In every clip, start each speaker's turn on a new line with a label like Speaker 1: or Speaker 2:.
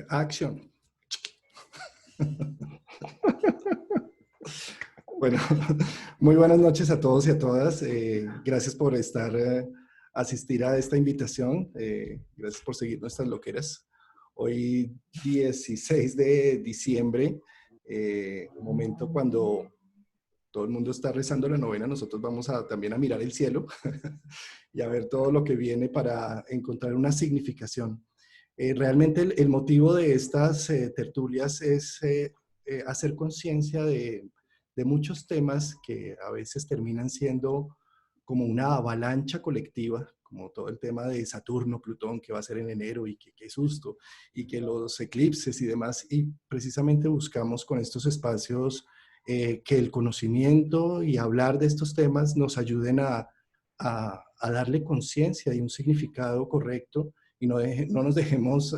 Speaker 1: Action. Bueno, muy buenas noches a todos y a todas. Gracias por asistir a esta invitación. Gracias por seguir nuestras loqueras. Hoy, 16 de diciembre, momento cuando todo el mundo está rezando la novena, nosotros vamos también a mirar el cielo y a ver todo lo que viene para encontrar una significación. Realmente el motivo de estas tertulias es hacer conciencia de muchos temas que a veces terminan siendo como una avalancha colectiva, como todo el tema de Saturno, Plutón, que va a ser en enero y qué susto, y que los eclipses y demás, y precisamente buscamos con estos espacios que el conocimiento y hablar de estos temas nos ayuden a darle conciencia y un significado correcto y no nos dejemos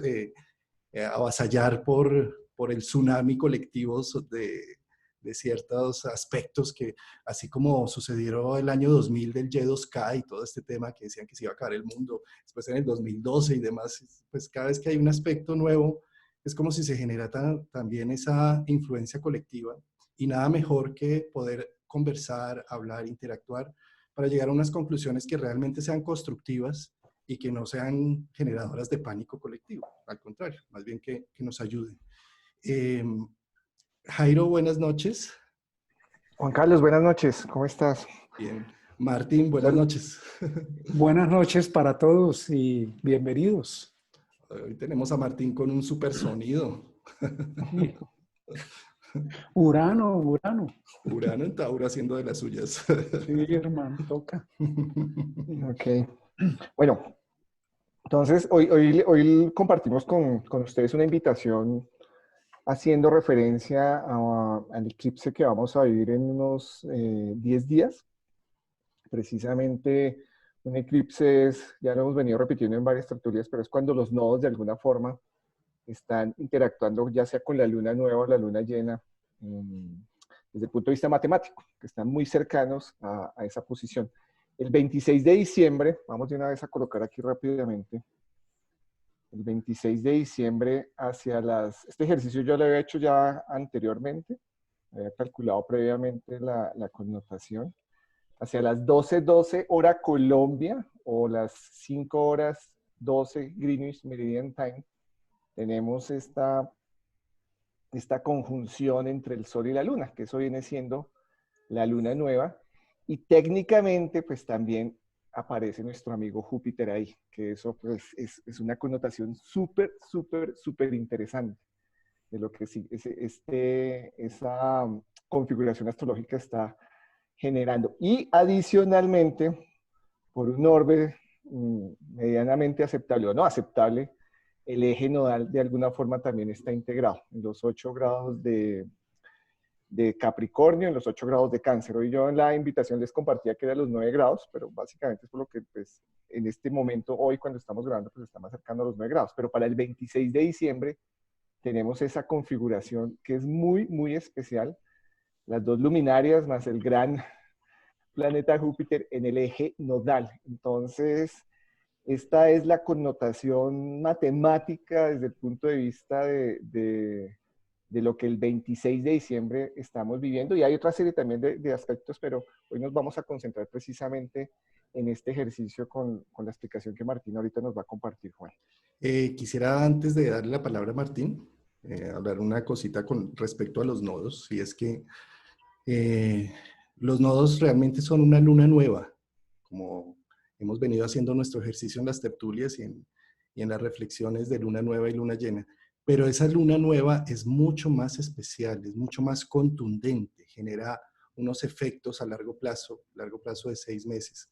Speaker 1: avasallar por el tsunami colectivo de ciertos aspectos que, así como sucedió el año 2000 del Y2K y todo este tema que decían que se iba a acabar el mundo, después en el 2012 y demás, pues cada vez que hay un aspecto nuevo, es como si se genera también esa influencia colectiva y nada mejor que poder conversar, hablar, interactuar para llegar a unas conclusiones que realmente sean constructivas y que no sean generadoras de pánico colectivo, al contrario, más bien que nos ayuden. Jairo, buenas noches.
Speaker 2: Juan Carlos, buenas noches, ¿cómo estás?
Speaker 1: Bien. Martín, buenas noches.
Speaker 3: Buenas noches para todos y bienvenidos.
Speaker 1: Hoy tenemos a Martín con un super sonido.
Speaker 3: Urano.
Speaker 1: Urano en Tauro haciendo de las suyas.
Speaker 3: Sí, hermano, toca.
Speaker 2: Ok. Bueno, entonces hoy compartimos con ustedes una invitación haciendo referencia al eclipse que vamos a vivir en unos 10 días. Precisamente un eclipse ya lo hemos venido repitiendo en varias tertulias, pero es cuando los nodos de alguna forma están interactuando ya sea con la luna nueva o la luna llena desde el punto de vista matemático, que están muy cercanos a esa posición. El 26 de diciembre, vamos de una vez a colocar aquí rápidamente, el 26 de diciembre este ejercicio yo lo había hecho ya anteriormente, había calculado previamente la connotación, hacia las 12:12 hora Colombia o las 5:12 Greenwich Meridian Time, tenemos esta conjunción entre el Sol y la Luna, que eso viene siendo la Luna nueva, y técnicamente pues también aparece nuestro amigo Júpiter ahí, que eso pues es una connotación súper interesante de lo que esa configuración astrológica está generando. Y adicionalmente, por un orbe medianamente aceptable o no aceptable, el eje nodal de alguna forma también está integrado en los 8 grados de Capricornio, en los 8 grados de Cáncer. Hoy yo en la invitación les compartía que eran los 9 grados, pero básicamente es por lo que pues, en este momento, hoy cuando estamos grabando, pues estamos acercando a los 9 grados. Pero para el 26 de diciembre tenemos esa configuración que es muy especial. Las dos luminarias más el gran planeta Júpiter en el eje nodal. Entonces, esta es la connotación matemática desde el punto de vista de lo que el 26 de diciembre estamos viviendo. Y hay otra serie también de aspectos, pero hoy nos vamos a concentrar precisamente en este ejercicio con la explicación que Martín ahorita nos va a compartir, Juan.
Speaker 1: Quisiera, antes de darle la palabra a Martín, hablar una cosita con respecto a los nodos, y es que los nodos realmente son una luna nueva, como hemos venido haciendo nuestro ejercicio en las tertulias y en las reflexiones de luna nueva y luna llena. Pero esa luna nueva es mucho más especial, es mucho más contundente, genera unos efectos a largo plazo de 6 meses,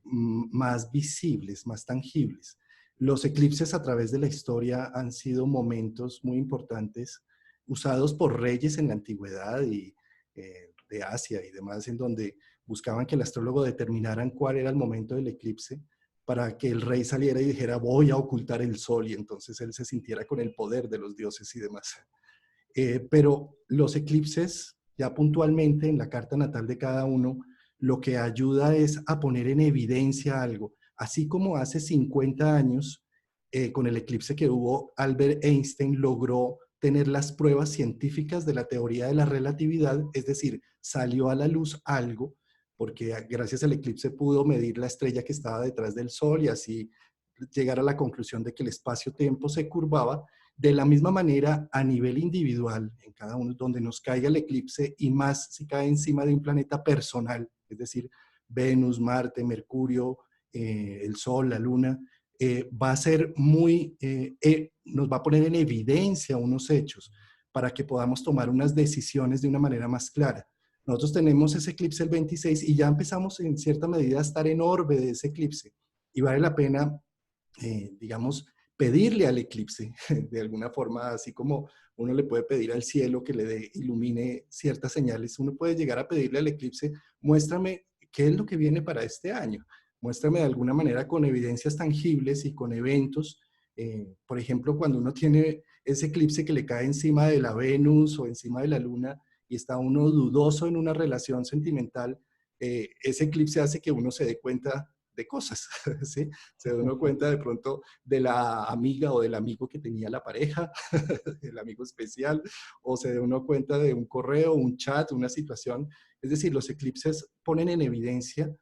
Speaker 1: más visibles, más tangibles. Los eclipses a través de la historia han sido momentos muy importantes, usados por reyes en la antigüedad y de Asia y demás, en donde buscaban que el astrólogo determinaran cuál era el momento del eclipse para que el rey saliera y dijera voy a ocultar el sol, y entonces él se sintiera con el poder de los dioses y demás. Pero los eclipses, ya puntualmente en la carta natal de cada uno, lo que ayuda es a poner en evidencia algo. Así como hace 50 años con el eclipse que hubo, Albert Einstein logró tener las pruebas científicas de la teoría de la relatividad, es decir, salió a la luz algo, porque gracias al eclipse pudo medir la estrella que estaba detrás del Sol y así llegar a la conclusión de que el espacio-tiempo se curvaba. De la misma manera, a nivel individual, en cada uno, donde nos caiga el eclipse, y más si cae encima de un planeta personal, es decir, Venus, Marte, Mercurio, el Sol, la Luna, va a ser nos va a poner en evidencia unos hechos para que podamos tomar unas decisiones de una manera más clara. Nosotros tenemos ese eclipse el 26 y ya empezamos en cierta medida a estar en orbe de ese eclipse. Y vale la pena, digamos, pedirle al eclipse, de alguna forma, así como uno le puede pedir al cielo que ilumine ciertas señales, uno puede llegar a pedirle al eclipse, muéstrame qué es lo que viene para este año. Muéstrame de alguna manera con evidencias tangibles y con eventos. Por ejemplo, cuando uno tiene ese eclipse que le cae encima de la Venus o encima de la Luna y está uno dudoso en una relación sentimental, ese eclipse hace que uno se dé cuenta de cosas, ¿sí? Se da uno cuenta de pronto de la amiga o del amigo que tenía la pareja, el amigo especial, o se da uno cuenta de un correo, un chat, una situación. Es decir, los eclipses ponen en evidencia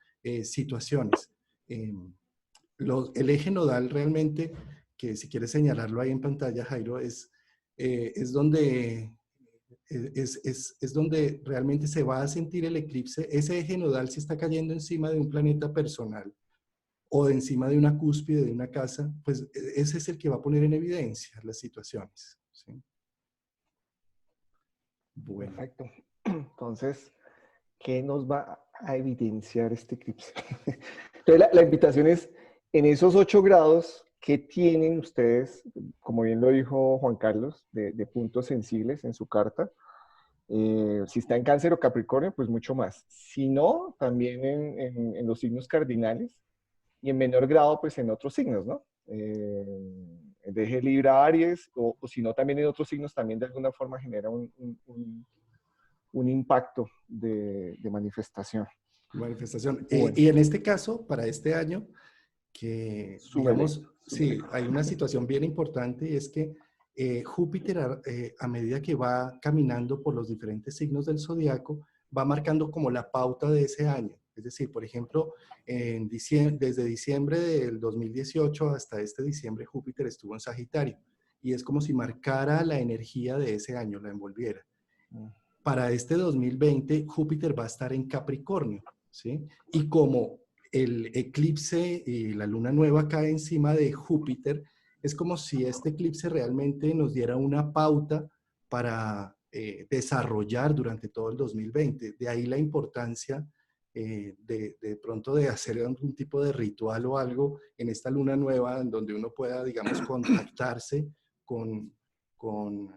Speaker 1: situaciones. El eje nodal realmente, que si quieres señalarlo ahí en pantalla, Jairo, es donde es donde realmente se va a sentir el eclipse. Ese eje nodal si está cayendo encima de un planeta personal o de encima de una cúspide de una casa, pues ese es el que va a poner en evidencia las situaciones. ¿Sí?
Speaker 2: Bueno. Perfecto. Entonces, ¿qué nos va a evidenciar este eclipse? Entonces, la invitación es, en esos 8 grados, ¿qué tienen ustedes, como bien lo dijo Juan Carlos, de puntos sensibles en su carta? Si está en Cáncer o Capricornio, pues mucho más. Si no, también en los signos cardinales y en menor grado, pues en otros signos, ¿no? Deje Libra, Aries, o si no, también en otros signos también de alguna forma genera un impacto de manifestación.
Speaker 1: Manifestación.
Speaker 2: Bueno.
Speaker 1: Y en este caso, para este año, que digamos, sí, hay una situación bien importante y es que Júpiter a medida que va caminando por los diferentes signos del zodiaco, va marcando como la pauta de ese año. Es decir, por ejemplo, desde diciembre del 2018 hasta este diciembre, Júpiter estuvo en Sagitario y es como si marcara la energía de ese año, la envolviera. Para este 2020, Júpiter va a estar en Capricornio, ¿sí? Y como el eclipse y la luna nueva cae encima de Júpiter, es como si este eclipse realmente nos diera una pauta para desarrollar durante todo el 2020. De ahí la importancia de pronto de hacer algún tipo de ritual o algo en esta luna nueva en donde uno pueda, digamos, contactarse con, con,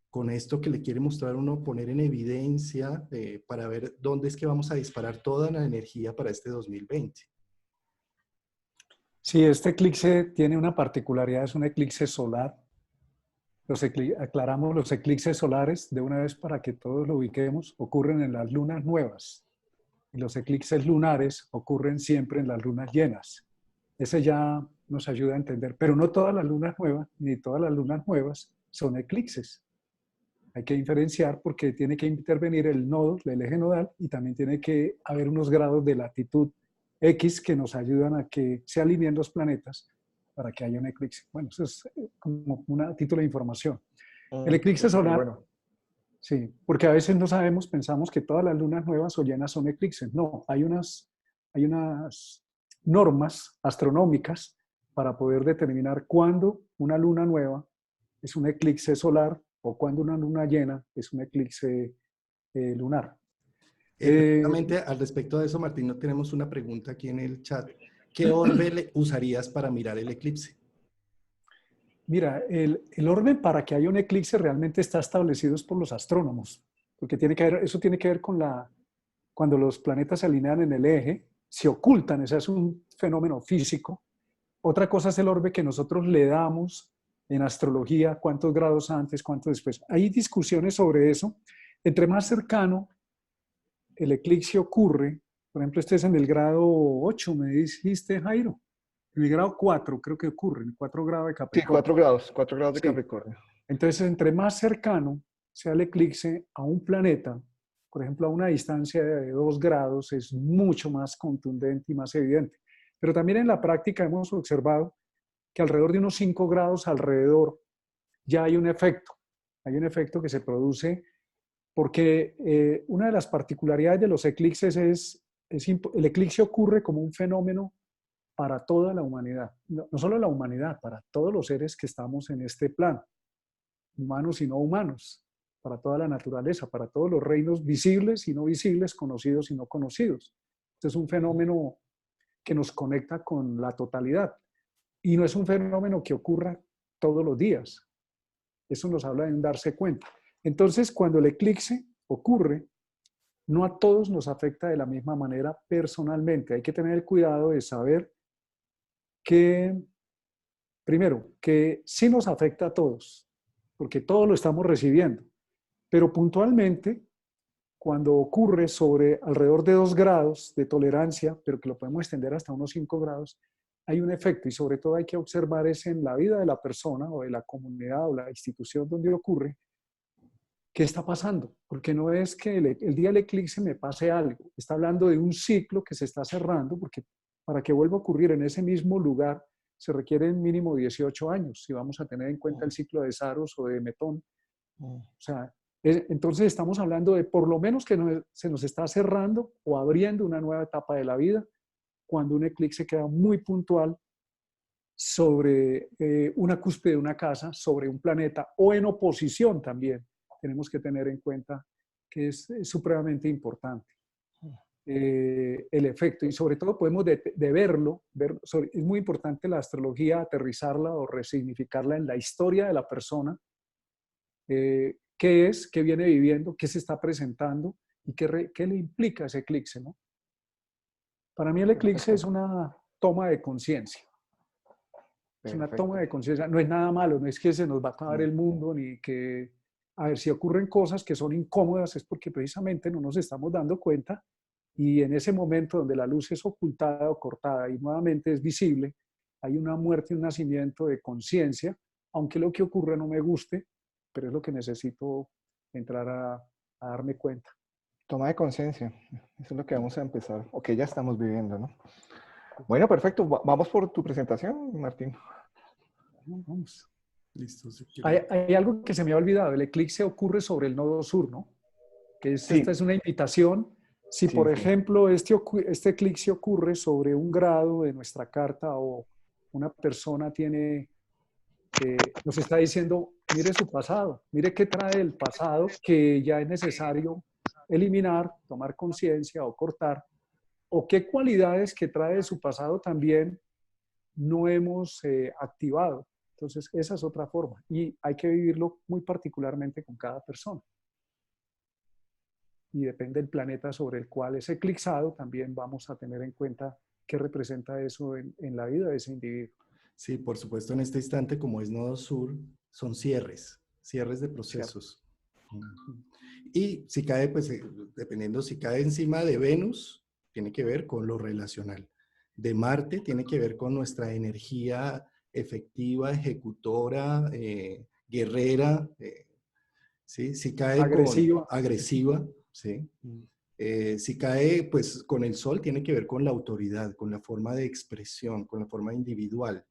Speaker 1: con esto que le quiere mostrar uno, poner en evidencia para ver dónde es que vamos a disparar toda la energía para este 2020.
Speaker 3: Sí, este eclipse tiene una particularidad, es un eclipse solar. Aclaramos los eclipses solares de una vez para que todos lo ubiquemos, ocurren en las lunas nuevas. Y los eclipses lunares ocurren siempre en las lunas llenas. Ese ya nos ayuda a entender, pero no todas las lunas nuevas, ni todas las lunas nuevas son eclipses. Hay que diferenciar porque tiene que intervenir el nodo, el eje nodal, y también tiene que haber unos grados de latitud X que nos ayudan a que se alineen los planetas para que haya un eclipse. Bueno, eso es como un título de información. El eclipse solar, bueno. Sí, porque a veces no sabemos, pensamos que todas las lunas nuevas o llenas son eclipses. No, hay unas normas astronómicas para poder determinar cuándo una luna nueva es un eclipse solar o cuando una luna llena es un eclipse lunar.
Speaker 1: Precisamente al respecto de eso, Martín, no tenemos una pregunta aquí en el chat. ¿Qué orbe usarías para mirar el eclipse?
Speaker 3: Mira, el orden para que haya un eclipse realmente está establecido por los astrónomos, porque eso tiene que ver con cuando los planetas se alinean en el eje, se ocultan, ese es un fenómeno físico. Otra cosa es el orbe que nosotros le damos en astrología, cuántos grados antes, cuántos después. Hay discusiones sobre eso. Entre más cercano el eclipse ocurre, por ejemplo, este es en el grado 8, me dijiste, Jairo. En el grado 4 creo que ocurre, en 4 grados de
Speaker 2: Sí,
Speaker 3: Capricornio.
Speaker 2: 4 grados de
Speaker 3: Sí.
Speaker 2: Capricornio.
Speaker 3: Entonces, entre más cercano sea el eclipse a un planeta, por ejemplo, a una distancia de 2 grados, es mucho más contundente y más evidente. Pero también en la práctica hemos observado que alrededor de unos 5 grados alrededor ya hay un efecto. Hay un efecto que se produce porque una de las particularidades de los eclipses el eclipse ocurre como un fenómeno para toda la humanidad. No solo la humanidad, para todos los seres que estamos en este plano, humanos y no humanos, para toda la naturaleza, para todos los reinos visibles y no visibles, conocidos y no conocidos. Este es un fenómeno que nos conecta con la totalidad. Y no es un fenómeno que ocurra todos los días. Eso nos habla de un darse cuenta. Entonces, cuando el eclipse ocurre, no a todos nos afecta de la misma manera personalmente. Hay que tener el cuidado de saber que, primero, que sí nos afecta a todos, porque todos lo estamos recibiendo, pero puntualmente, cuando ocurre sobre alrededor de 2 grados de tolerancia, pero que lo podemos extender hasta unos 5 grados, hay un efecto y sobre todo hay que observar es en la vida de la persona o de la comunidad o la institución donde ocurre, qué está pasando, porque no es que el día del eclipse me pase algo, está hablando de un ciclo que se está cerrando, porque para que vuelva a ocurrir en ese mismo lugar se requieren mínimo 18 años, si vamos a tener en cuenta el ciclo de Saros o de Metón. O sea, entonces estamos hablando de por lo menos que se nos está cerrando o abriendo una nueva etapa de la vida cuando un eclipse queda muy puntual sobre una cúspide de una casa, sobre un planeta o en oposición también. Tenemos que tener en cuenta que es supremamente importante el efecto y sobre todo podemos de verlo, es muy importante la astrología, aterrizarla o resignificarla en la historia de la persona, qué es, qué viene viviendo, qué se está presentando y qué le implica ese eclipse, ¿no? Para mí el eclipse es una toma de conciencia. Es una toma de conciencia. No es nada malo, no es que se nos va a acabar el mundo, ni que, a ver, si ocurren cosas que son incómodas, es porque precisamente no nos estamos dando cuenta y en ese momento donde la luz es ocultada o cortada y nuevamente es visible, hay una muerte y un nacimiento de conciencia, aunque lo que ocurre no me guste, pero es lo que necesito entrar a darme cuenta.
Speaker 2: Toma de conciencia, eso es lo que vamos a empezar, o que ya estamos viviendo, ¿no? Bueno, perfecto. Vamos por tu presentación, Martín.
Speaker 3: Vamos.
Speaker 1: Listo. Si
Speaker 3: hay algo que se me ha olvidado. El eclipse ocurre sobre el nodo sur, ¿no? Que
Speaker 2: Sí.
Speaker 3: Esta es una invitación. Si,
Speaker 2: Sí,
Speaker 3: por
Speaker 2: sí.
Speaker 3: ejemplo, este eclipse ocurre sobre un grado de nuestra carta o una persona nos está diciendo, mire su pasado, mire qué trae el pasado que ya es necesario eliminar, tomar conciencia o cortar, o qué cualidades que trae de su pasado también no hemos activado. Entonces, esa es otra forma y hay que vivirlo muy particularmente con cada persona. Y depende del planeta sobre el cual es eclipsado, también vamos a tener en cuenta qué representa eso en la vida de ese individuo.
Speaker 1: Sí, por supuesto, en este instante, como es nodo sur, son cierres de procesos. Y si cae, pues, dependiendo, si cae encima de Venus, tiene que ver con lo relacional. De Marte tiene que ver con nuestra energía efectiva, ejecutora, guerrera, ¿sí? Si cae
Speaker 3: Agresiva.
Speaker 1: con agresiva, ¿sí? Si cae, pues, con el Sol, tiene que ver con la autoridad, con la forma de expresión, con la forma individual.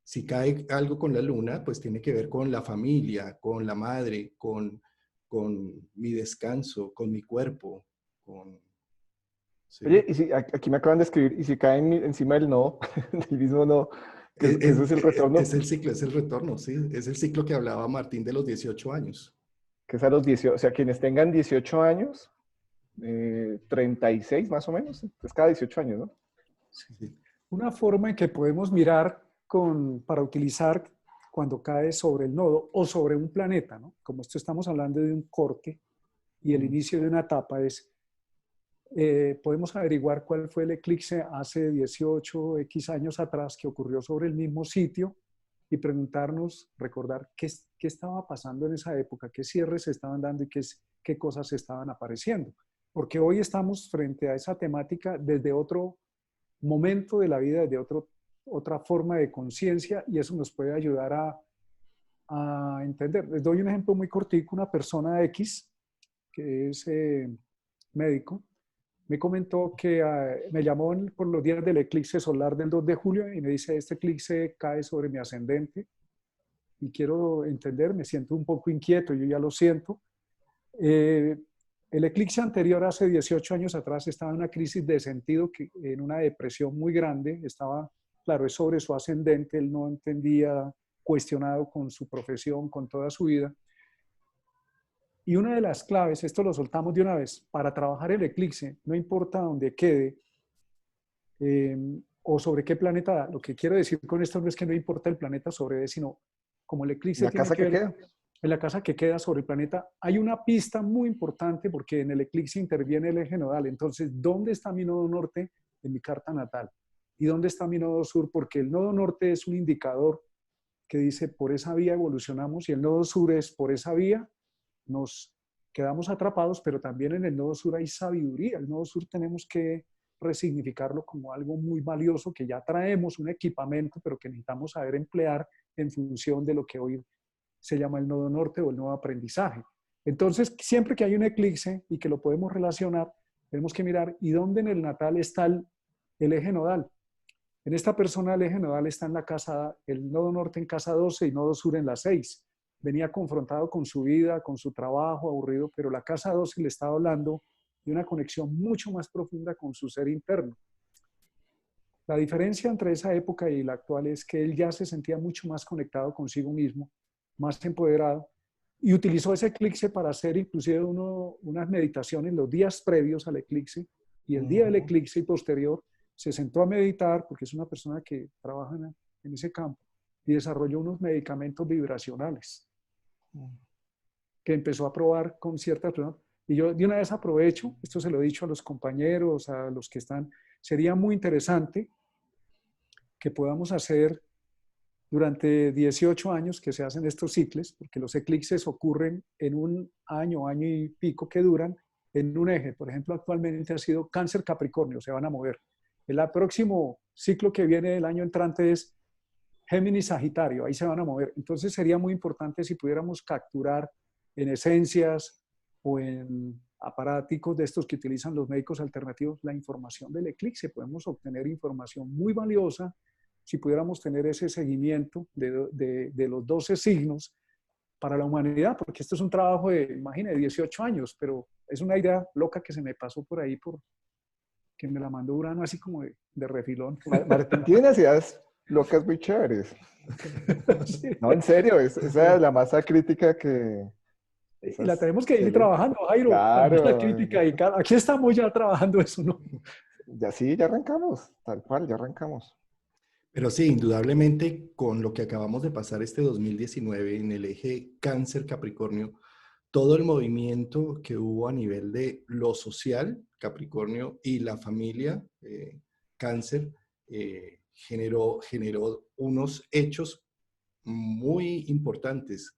Speaker 1: Si cae algo con la Luna, pues tiene que ver con la familia, con la madre, con mi descanso, con mi cuerpo, ¿sí?
Speaker 2: Oye, y si, aquí me acaban de escribir, y si cae encima del nodo, del mismo nodo, que eso es el retorno.
Speaker 1: Es el ciclo, es el retorno, sí. Es el ciclo que hablaba Martín de los 18 años.
Speaker 2: Que es a los 18, o sea, quienes tengan 18 años, 36 más o menos, es cada 18 años, ¿no?
Speaker 1: Sí.
Speaker 3: Una forma en que podemos mirar para utilizar cuando cae sobre el nodo o sobre un planeta, ¿no? Como esto estamos hablando de un corte y el inicio de una etapa es, podemos averiguar cuál fue el eclipse hace 18 años atrás que ocurrió sobre el mismo sitio y preguntarnos, recordar qué estaba pasando en esa época, qué cierres se estaban dando y qué cosas estaban apareciendo. Porque hoy estamos frente a esa temática desde otro momento de la vida, desde otro otra forma de conciencia y eso nos puede ayudar a entender. Les doy un ejemplo muy cortico. Una persona X, que es médico, me comentó que me llamó por los días del eclipse solar del 2 de julio y me dice, este eclipse cae sobre mi ascendente y quiero entender, me siento un poco inquieto, yo ya lo siento. El eclipse anterior, hace 18 años atrás, estaba en una crisis de sentido, en una depresión muy grande, estaba, claro, es sobre su ascendente, él no entendía, cuestionado con su profesión, con toda su vida. Y una de las claves, esto lo soltamos de una vez, para trabajar el eclipse, no importa dónde quede o sobre qué planeta, lo que quiero decir con esto no es que no importa el planeta sobre, sino como el eclipse
Speaker 2: ¿La
Speaker 3: tiene
Speaker 2: casa
Speaker 3: que
Speaker 2: que
Speaker 3: ver
Speaker 2: queda?
Speaker 3: en la casa que queda sobre el planeta, hay una pista muy importante porque en el eclipse interviene el eje nodal. Entonces, ¿dónde está mi nodo norte en mi carta natal? ¿Y dónde está mi nodo sur? Porque el nodo norte es un indicador que dice por esa vía evolucionamos y el nodo sur es por esa vía nos quedamos atrapados, pero también en el nodo sur hay sabiduría. El nodo sur tenemos que resignificarlo como algo muy valioso que ya traemos, un equipamiento, pero que necesitamos saber emplear en función de lo que hoy se llama el nodo norte o el nodo aprendizaje. Entonces, siempre que hay un eclipse y que lo podemos relacionar, tenemos que mirar y dónde en el natal está el eje nodal. En esta persona el eje nodal está en la casa, el nodo norte en casa 12 y nodo sur en la 6. Venía confrontado con su vida, con su trabajo, aburrido, pero la casa 12 le estaba hablando de una conexión mucho más profunda con su ser interno. La diferencia entre esa época y la actual es que él ya se sentía mucho más conectado consigo mismo, más empoderado, y utilizó ese eclipse para hacer inclusive unas meditaciones los días previos al eclipse, y el día del eclipse y posterior se sentó a meditar, porque es una persona que trabaja en ese campo, y desarrolló unos medicamentos vibracionales que empezó a probar con ciertas personas. Y yo de una vez aprovecho, esto se lo he dicho a los compañeros, a los que están, sería muy interesante que podamos hacer durante 18 años que se hacen estos ciclos, porque los eclipses ocurren en un año, año y pico que duran, en un eje. Por ejemplo, actualmente ha sido Cáncer Capricornio, se van a mover. El próximo ciclo que viene el año entrante es Géminis Sagitario, ahí se van a mover. Entonces sería muy importante si pudiéramos capturar en esencias o en aparáticos de estos que utilizan los médicos alternativos la información del eclipse. Podemos obtener información muy valiosa si pudiéramos tener ese seguimiento de los 12 signos para la humanidad, porque esto es un trabajo de, imagínate, 18 años, pero es una idea loca que se me pasó por ahí, que me la mandó Urano así como de refilón.
Speaker 2: Martín tiene unas ideas locas muy chéveres.
Speaker 3: Sí.
Speaker 2: No, en serio, esa es la masa crítica que...
Speaker 3: Y la tenemos que ir
Speaker 2: excelente.
Speaker 3: trabajando, Jairo. La masa
Speaker 2: Claro,
Speaker 3: crítica. Y aquí estamos ya trabajando eso, ¿no?
Speaker 2: ya sí, ya arrancamos, tal cual, ya arrancamos.
Speaker 1: Pero sí, indudablemente con lo que acabamos de pasar este 2019 en el eje Cáncer-Capricornio, todo el movimiento que hubo a nivel de lo social, Capricornio, y la familia, Cáncer, generó unos hechos muy importantes.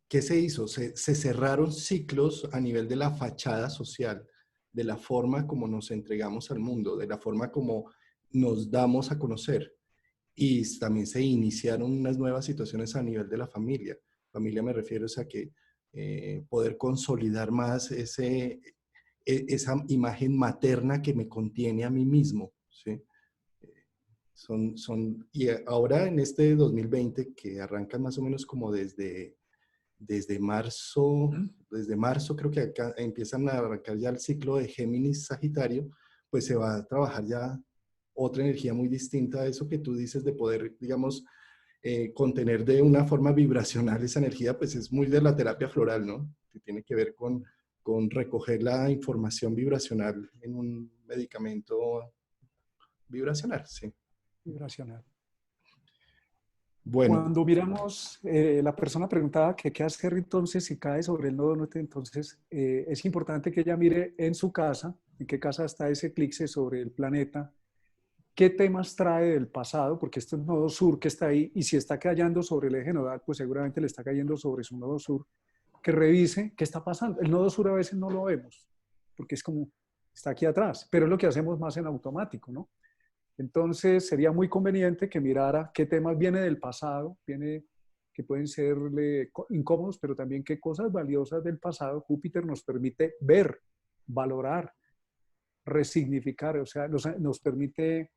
Speaker 1: ¿Qué se hizo? Se cerraron ciclos a nivel de la fachada social, de la forma como nos entregamos al mundo, de la forma como nos damos a conocer. Y también se iniciaron unas nuevas situaciones a nivel de la familia. Familia me refiero a que poder consolidar más esa imagen materna que me contiene a mí mismo, ¿sí? Y ahora en este 2020, que arranca más o menos como desde marzo creo que acá empiezan a arrancar ya el ciclo de Géminis Sagitario, pues se va a trabajar ya otra energía muy distinta a eso que tú dices de poder, digamos, contener de una forma vibracional esa energía, pues es muy de la terapia floral, ¿no? Que tiene que ver con recoger la información vibracional en un medicamento vibracional, sí.
Speaker 3: Vibracional.
Speaker 1: Bueno,
Speaker 3: Cuando miramos, la persona preguntaba que qué hacer entonces si cae sobre el nodo norte, entonces es importante que ella mire en su casa, en qué casa está ese eclipse sobre el planeta, qué temas trae del pasado, porque este es el nodo sur que está ahí, y si está cayendo sobre el eje nodal, pues seguramente le está cayendo sobre su nodo sur, que revise qué está pasando. El nodo sur a veces no lo vemos, porque es como, está aquí atrás, pero es lo que hacemos más en automático, ¿no? Entonces sería muy conveniente que mirara qué temas viene del pasado, que pueden ser incómodos, pero también qué cosas valiosas del pasado Júpiter nos permite ver, valorar, resignificar, o sea, nos permite,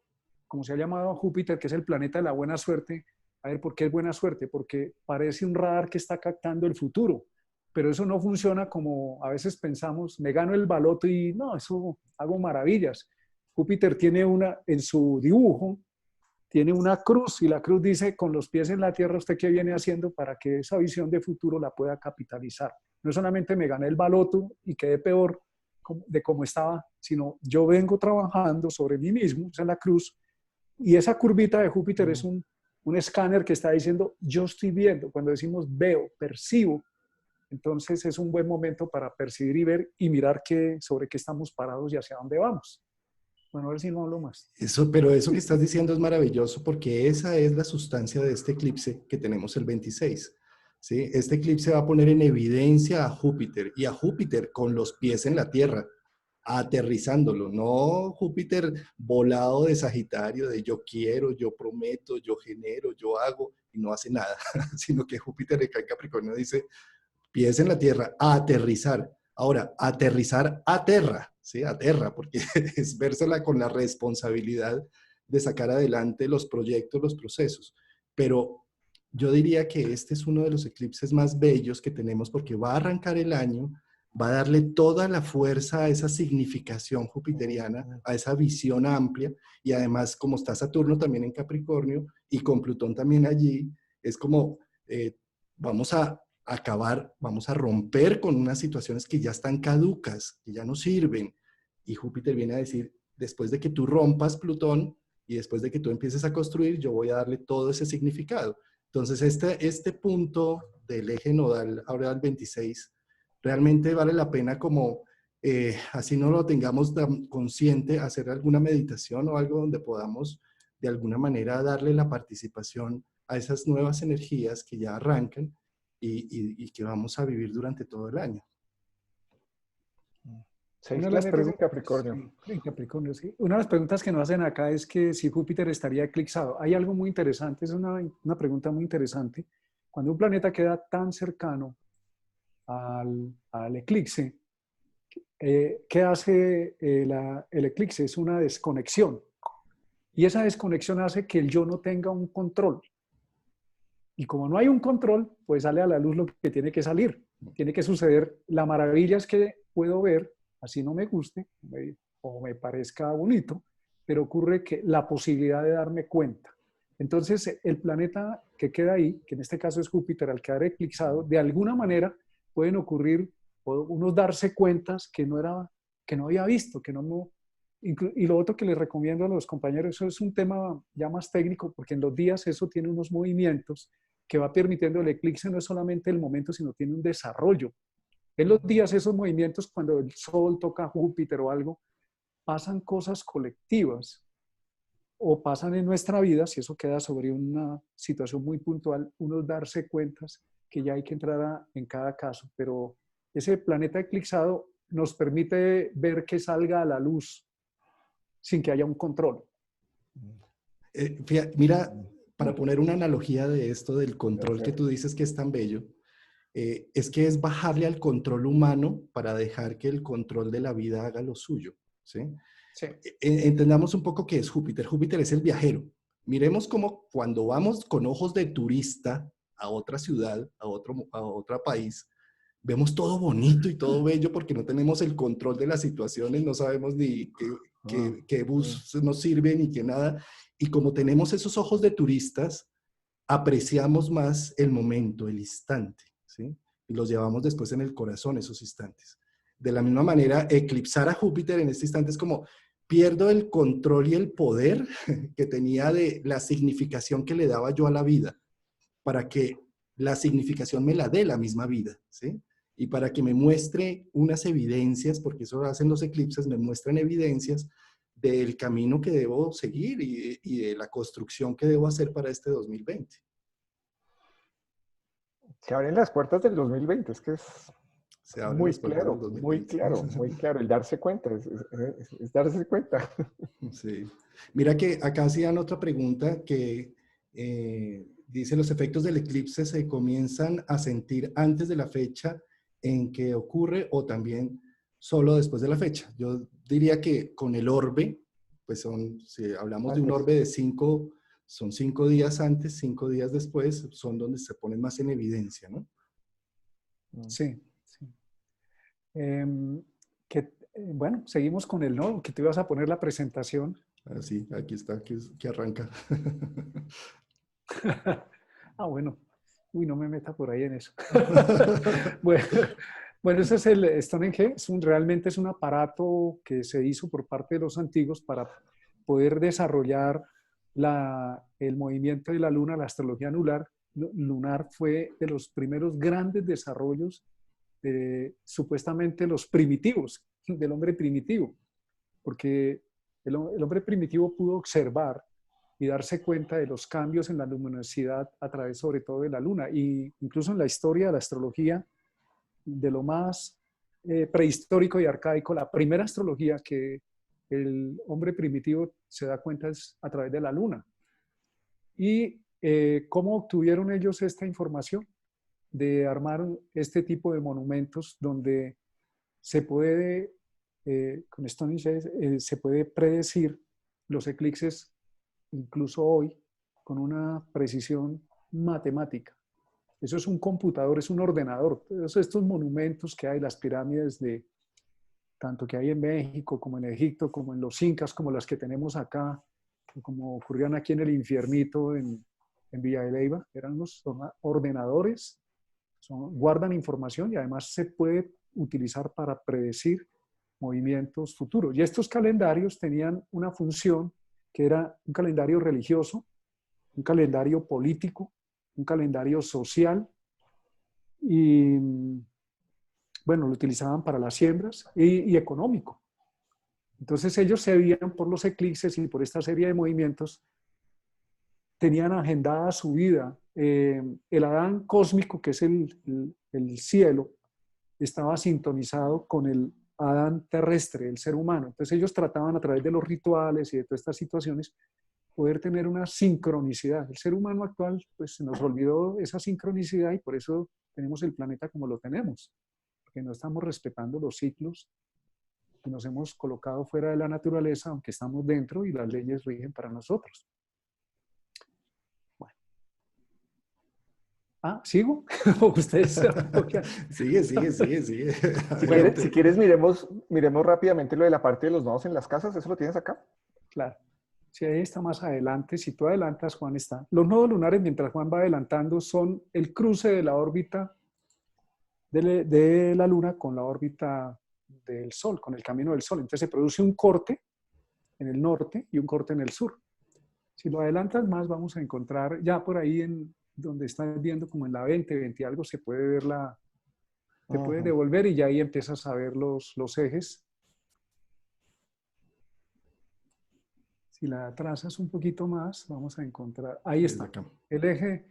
Speaker 3: como se ha llamado a Júpiter, que es el planeta de la buena suerte. A ver, ¿por qué es buena suerte? Porque parece un radar que está captando el futuro, pero eso no funciona como a veces pensamos, me gano el baloto y no, eso hago maravillas. Júpiter tiene en su dibujo, tiene una cruz y la cruz dice, con los pies en la tierra, ¿usted qué viene haciendo para que esa visión de futuro la pueda capitalizar? No solamente me gané el baloto y quedé peor de cómo estaba, sino yo vengo trabajando sobre mí mismo, esa es la cruz, y esa curvita de Júpiter es un escáner que está diciendo, yo estoy viendo, cuando decimos veo, percibo, entonces es un buen momento para percibir y ver y mirar sobre qué estamos parados y hacia dónde vamos. Bueno, a ver si no hablo más.
Speaker 1: Pero eso que estás diciendo es maravilloso porque esa es la sustancia de este eclipse que tenemos el 26. ¿Sí? Este eclipse va a poner en evidencia a Júpiter y a Júpiter con los pies en la Tierra, aterrizándolo, no Júpiter volado de Sagitario, de yo quiero, yo prometo, yo genero, yo hago y no hace nada, sino que Júpiter acá en Capricornio dice pies en la Tierra, a aterrizar. Ahora, aterrizar a tierra, ¿sí? A tierra, porque es vérsela con la responsabilidad de sacar adelante los proyectos, los procesos. Pero yo diría que este es uno de los eclipses más bellos que tenemos porque va a arrancar el año, va a darle toda la fuerza a esa significación jupiteriana, a esa visión amplia, y además como está Saturno también en Capricornio y con Plutón también allí, es como vamos a acabar, vamos a romper con unas situaciones que ya están caducas, que ya no sirven. Y Júpiter viene a decir, después de que tú rompas Plutón y después de que tú empieces a construir, yo voy a darle todo ese significado. Entonces, este punto del eje nodal, ahora el 26, realmente vale la pena como, así no lo tengamos tan consciente, hacer alguna meditación o algo donde podamos de alguna manera darle la participación a esas nuevas energías que ya arrancan y que vamos a vivir durante todo el año.
Speaker 2: 6 planetas en Capricornio.
Speaker 3: Sí, en Capricornio, sí. Una de las preguntas que nos hacen acá es que si Júpiter estaría eclipsado. Hay algo muy interesante, es una pregunta muy interesante. Cuando un planeta queda tan cercano al eclipse, ¿qué hace el eclipse? Es una desconexión. Y esa desconexión hace que el yo no tenga un control. Y como no hay un control, pues sale a la luz lo que tiene que salir. Tiene que suceder. La maravilla es que puedo ver, así no me guste o me parezca bonito, pero ocurre que la posibilidad de darme cuenta. Entonces, el planeta que queda ahí, que en este caso es Júpiter, al quedar eclipsado, de alguna manera pueden ocurrir unos darse cuentas que no había visto, y lo otro que les recomiendo a los compañeros, eso es un tema ya más técnico, porque en los días eso tiene unos movimientos que va permitiendo el eclipse, no es solamente el momento, sino tiene un desarrollo. En los días esos movimientos, cuando el Sol toca a Júpiter o algo, pasan cosas colectivas o pasan en nuestra vida, si eso queda sobre una situación muy puntual, unos darse cuentas que ya hay que entrar en cada caso. Pero ese planeta eclipsado nos permite ver que salga a la luz sin que haya un control.
Speaker 1: Mira, para poner una analogía de esto, del control que tú dices que es tan bello, es que es bajarle al control humano para dejar que el control de la vida haga lo suyo, ¿sí?
Speaker 3: Sí.
Speaker 1: Entendamos un poco qué es Júpiter. Júpiter es el viajero. Miremos cómo cuando vamos con ojos de turista a otra ciudad, a otro país, vemos todo bonito y todo bello porque no tenemos el control de las situaciones, no sabemos ni qué bus nos sirve ni qué nada. Y como tenemos esos ojos de turistas, apreciamos más el momento, el instante, ¿sí? Y los llevamos después en el corazón esos instantes. De la misma manera, eclipsar a Júpiter en este instante es como pierdo el control y el poder que tenía de la significación que le daba yo a la vida, para que la significación me la dé la misma vida, ¿sí? Y para que me muestre unas evidencias, porque eso hacen los eclipses, me muestran evidencias del camino que debo seguir y de la construcción que debo hacer para este 2020.
Speaker 2: Se abren las puertas del 2020, es que es
Speaker 1: Se abren las puertas del
Speaker 2: muy
Speaker 1: 2020.
Speaker 2: claro, muy claro. El darse cuenta, es darse cuenta.
Speaker 1: Sí. Mira que acá hacían otra pregunta que dice, los efectos del eclipse se comienzan a sentir antes de la fecha en que ocurre o también solo después de la fecha. Yo diría que con el orbe, pues si hablamos de un
Speaker 2: Antes.
Speaker 1: orbe de 5, son 5 días antes, 5 días después, son donde se ponen más en evidencia, ¿no?
Speaker 3: Sí, sí. Bueno, seguimos con el nodo, que te ibas a poner la presentación.
Speaker 1: Así, aquí está, aquí arranca.
Speaker 3: Ah, bueno. Uy, no me meta por ahí en eso. Bueno, bueno, ese es el Stonehenge. Realmente es un aparato que se hizo por parte de los antiguos para poder desarrollar el movimiento de la luna, la astrología lunar fue de los primeros grandes desarrollos de supuestamente los primitivos, del hombre primitivo, porque el hombre primitivo pudo observar y darse cuenta de los cambios en la luminosidad a través sobre todo de la luna. Y incluso en la historia de la astrología, de lo más prehistórico y arcaico, la primera astrología que el hombre primitivo se da cuenta es a través de la luna. ¿Y cómo obtuvieron ellos esta información? De armar este tipo de monumentos donde se puede, con Stonehenge, se puede predecir los eclipses incluso hoy con una precisión matemática. Eso es un computador, es un ordenador. Todos estos monumentos que hay, las pirámides tanto que hay en México como en Egipto, como en los incas, como las que tenemos acá, como ocurrían aquí en el infiernito en Villa de Leyva, eran los ordenadores, guardan información y además se puede utilizar para predecir movimientos futuros. Y estos calendarios tenían una función que era un calendario religioso, un calendario político, un calendario social y, bueno, lo utilizaban para las siembras y económico. Entonces ellos se veían por los eclipses y por esta serie de movimientos, tenían agendada su vida. El Adán cósmico, que es el cielo, estaba sintonizado con el Adán terrestre, el ser humano. Entonces ellos trataban a través de los rituales y de todas estas situaciones poder tener una sincronicidad. El ser humano actual, pues se nos olvidó esa sincronicidad y por eso tenemos el planeta como lo tenemos, porque no estamos respetando los ciclos y nos hemos colocado fuera de la naturaleza, aunque estamos dentro y las leyes rigen para nosotros. Bueno. Ah, ¿sigo? ¿Ustedes?
Speaker 1: Sigue.
Speaker 2: Si quieres miremos rápidamente lo de la parte de los nodos en las casas. ¿Eso lo tienes acá?
Speaker 3: Claro. Si ahí está más adelante, si tú adelantas, Juan está. Los nodos lunares, mientras Juan va adelantando, son el cruce de la órbita de la Luna con la órbita del Sol, con el camino del Sol. Entonces se produce un corte en el norte y un corte en el sur. Si lo adelantas más, vamos a encontrar ya por ahí en donde estás viendo como en la 20 algo, se puede ver te puede devolver y ya ahí empiezas a ver los ejes. Si la trazas un poquito más, vamos a encontrar, ahí está, el eje.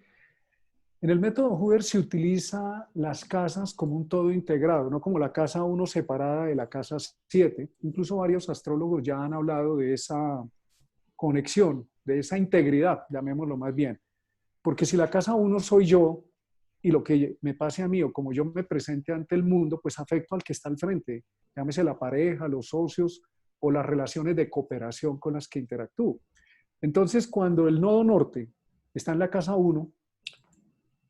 Speaker 3: En el método Hoover se utiliza las casas como un todo integrado, no como la casa 1 separada de la casa 7. Incluso varios astrólogos ya han hablado de esa conexión, de esa integridad, llamémoslo más bien. Porque si la casa 1 soy yo y lo que me pase a mí o como yo me presente ante el mundo, pues afecto al que está al frente, llámese la pareja, los socios o las relaciones de cooperación con las que interactúo. Entonces, cuando el nodo norte está en la casa 1,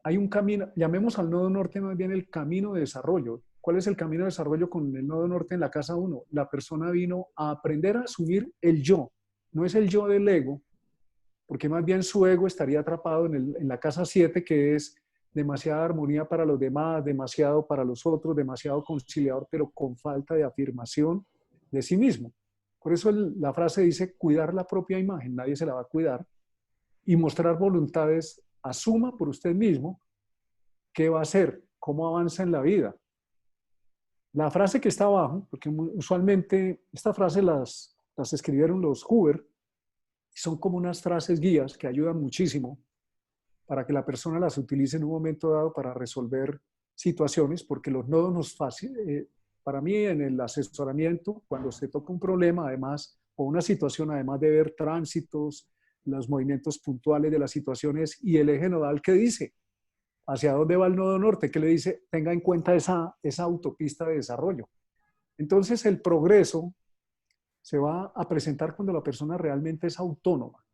Speaker 3: hay un camino, llamemos al nodo norte más bien el camino de desarrollo. ¿Cuál es el camino de desarrollo con el nodo norte en la casa 1? La persona vino a aprender a asumir el yo. No es el yo del ego, porque más bien su ego estaría atrapado en la casa 7, que es demasiada armonía para los demás, demasiado para los otros, demasiado conciliador, pero con falta de afirmación de sí mismo. Por eso la frase dice, cuidar la propia imagen, nadie se la va a cuidar, y mostrar voluntades, asuma por usted mismo qué va a hacer, cómo avanza en la vida. La frase que está abajo, porque usualmente estas frases las escribieron los Hoover, son como unas frases guías que ayudan muchísimo para que la persona las utilice en un momento dado para resolver situaciones, porque los nodos nos para mí en el asesoramiento, cuando se toca un problema, además, o una situación, además de ver tránsitos, los movimientos puntuales de las situaciones y el eje nodal que dice, hacia dónde va el nodo norte, que le dice, tenga en cuenta esa autopista de desarrollo. Entonces el progreso se va a presentar cuando la persona realmente es autónoma.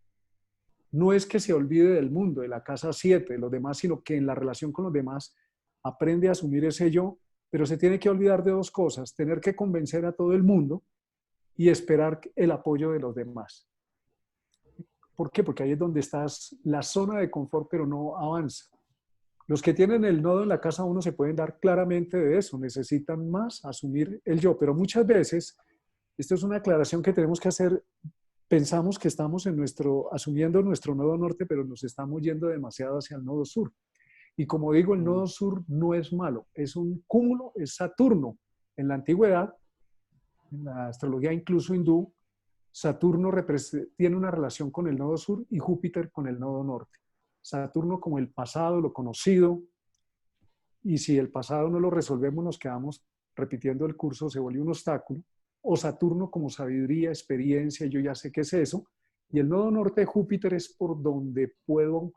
Speaker 3: No es que se olvide del mundo, de la casa 7, de los demás, sino que en la relación con los demás aprende a asumir ese yo, pero se tiene que olvidar de dos cosas, tener que convencer a todo el mundo y esperar el apoyo de los demás. ¿Por qué? Porque ahí es donde estás, la zona de confort, pero no avanza. Los que tienen el nodo en la casa 1 se pueden dar claramente de eso, necesitan más asumir el yo, pero muchas veces, esto es una aclaración que tenemos que hacer, pensamos que estamos asumiendo nuestro nodo norte, pero nos estamos yendo demasiado hacia el nodo sur. Y como digo, el nodo sur no es malo, es un cúmulo, es Saturno. En la antigüedad, en la astrología incluso hindú, Saturno tiene una relación con el nodo sur y Júpiter con el nodo norte. Saturno como el pasado, lo conocido, y si el pasado no lo resolvemos, nos quedamos repitiendo el curso, se vuelve un obstáculo. O Saturno como sabiduría, experiencia, yo ya sé qué es eso. Y el nodo norte de Júpiter es por donde puedo,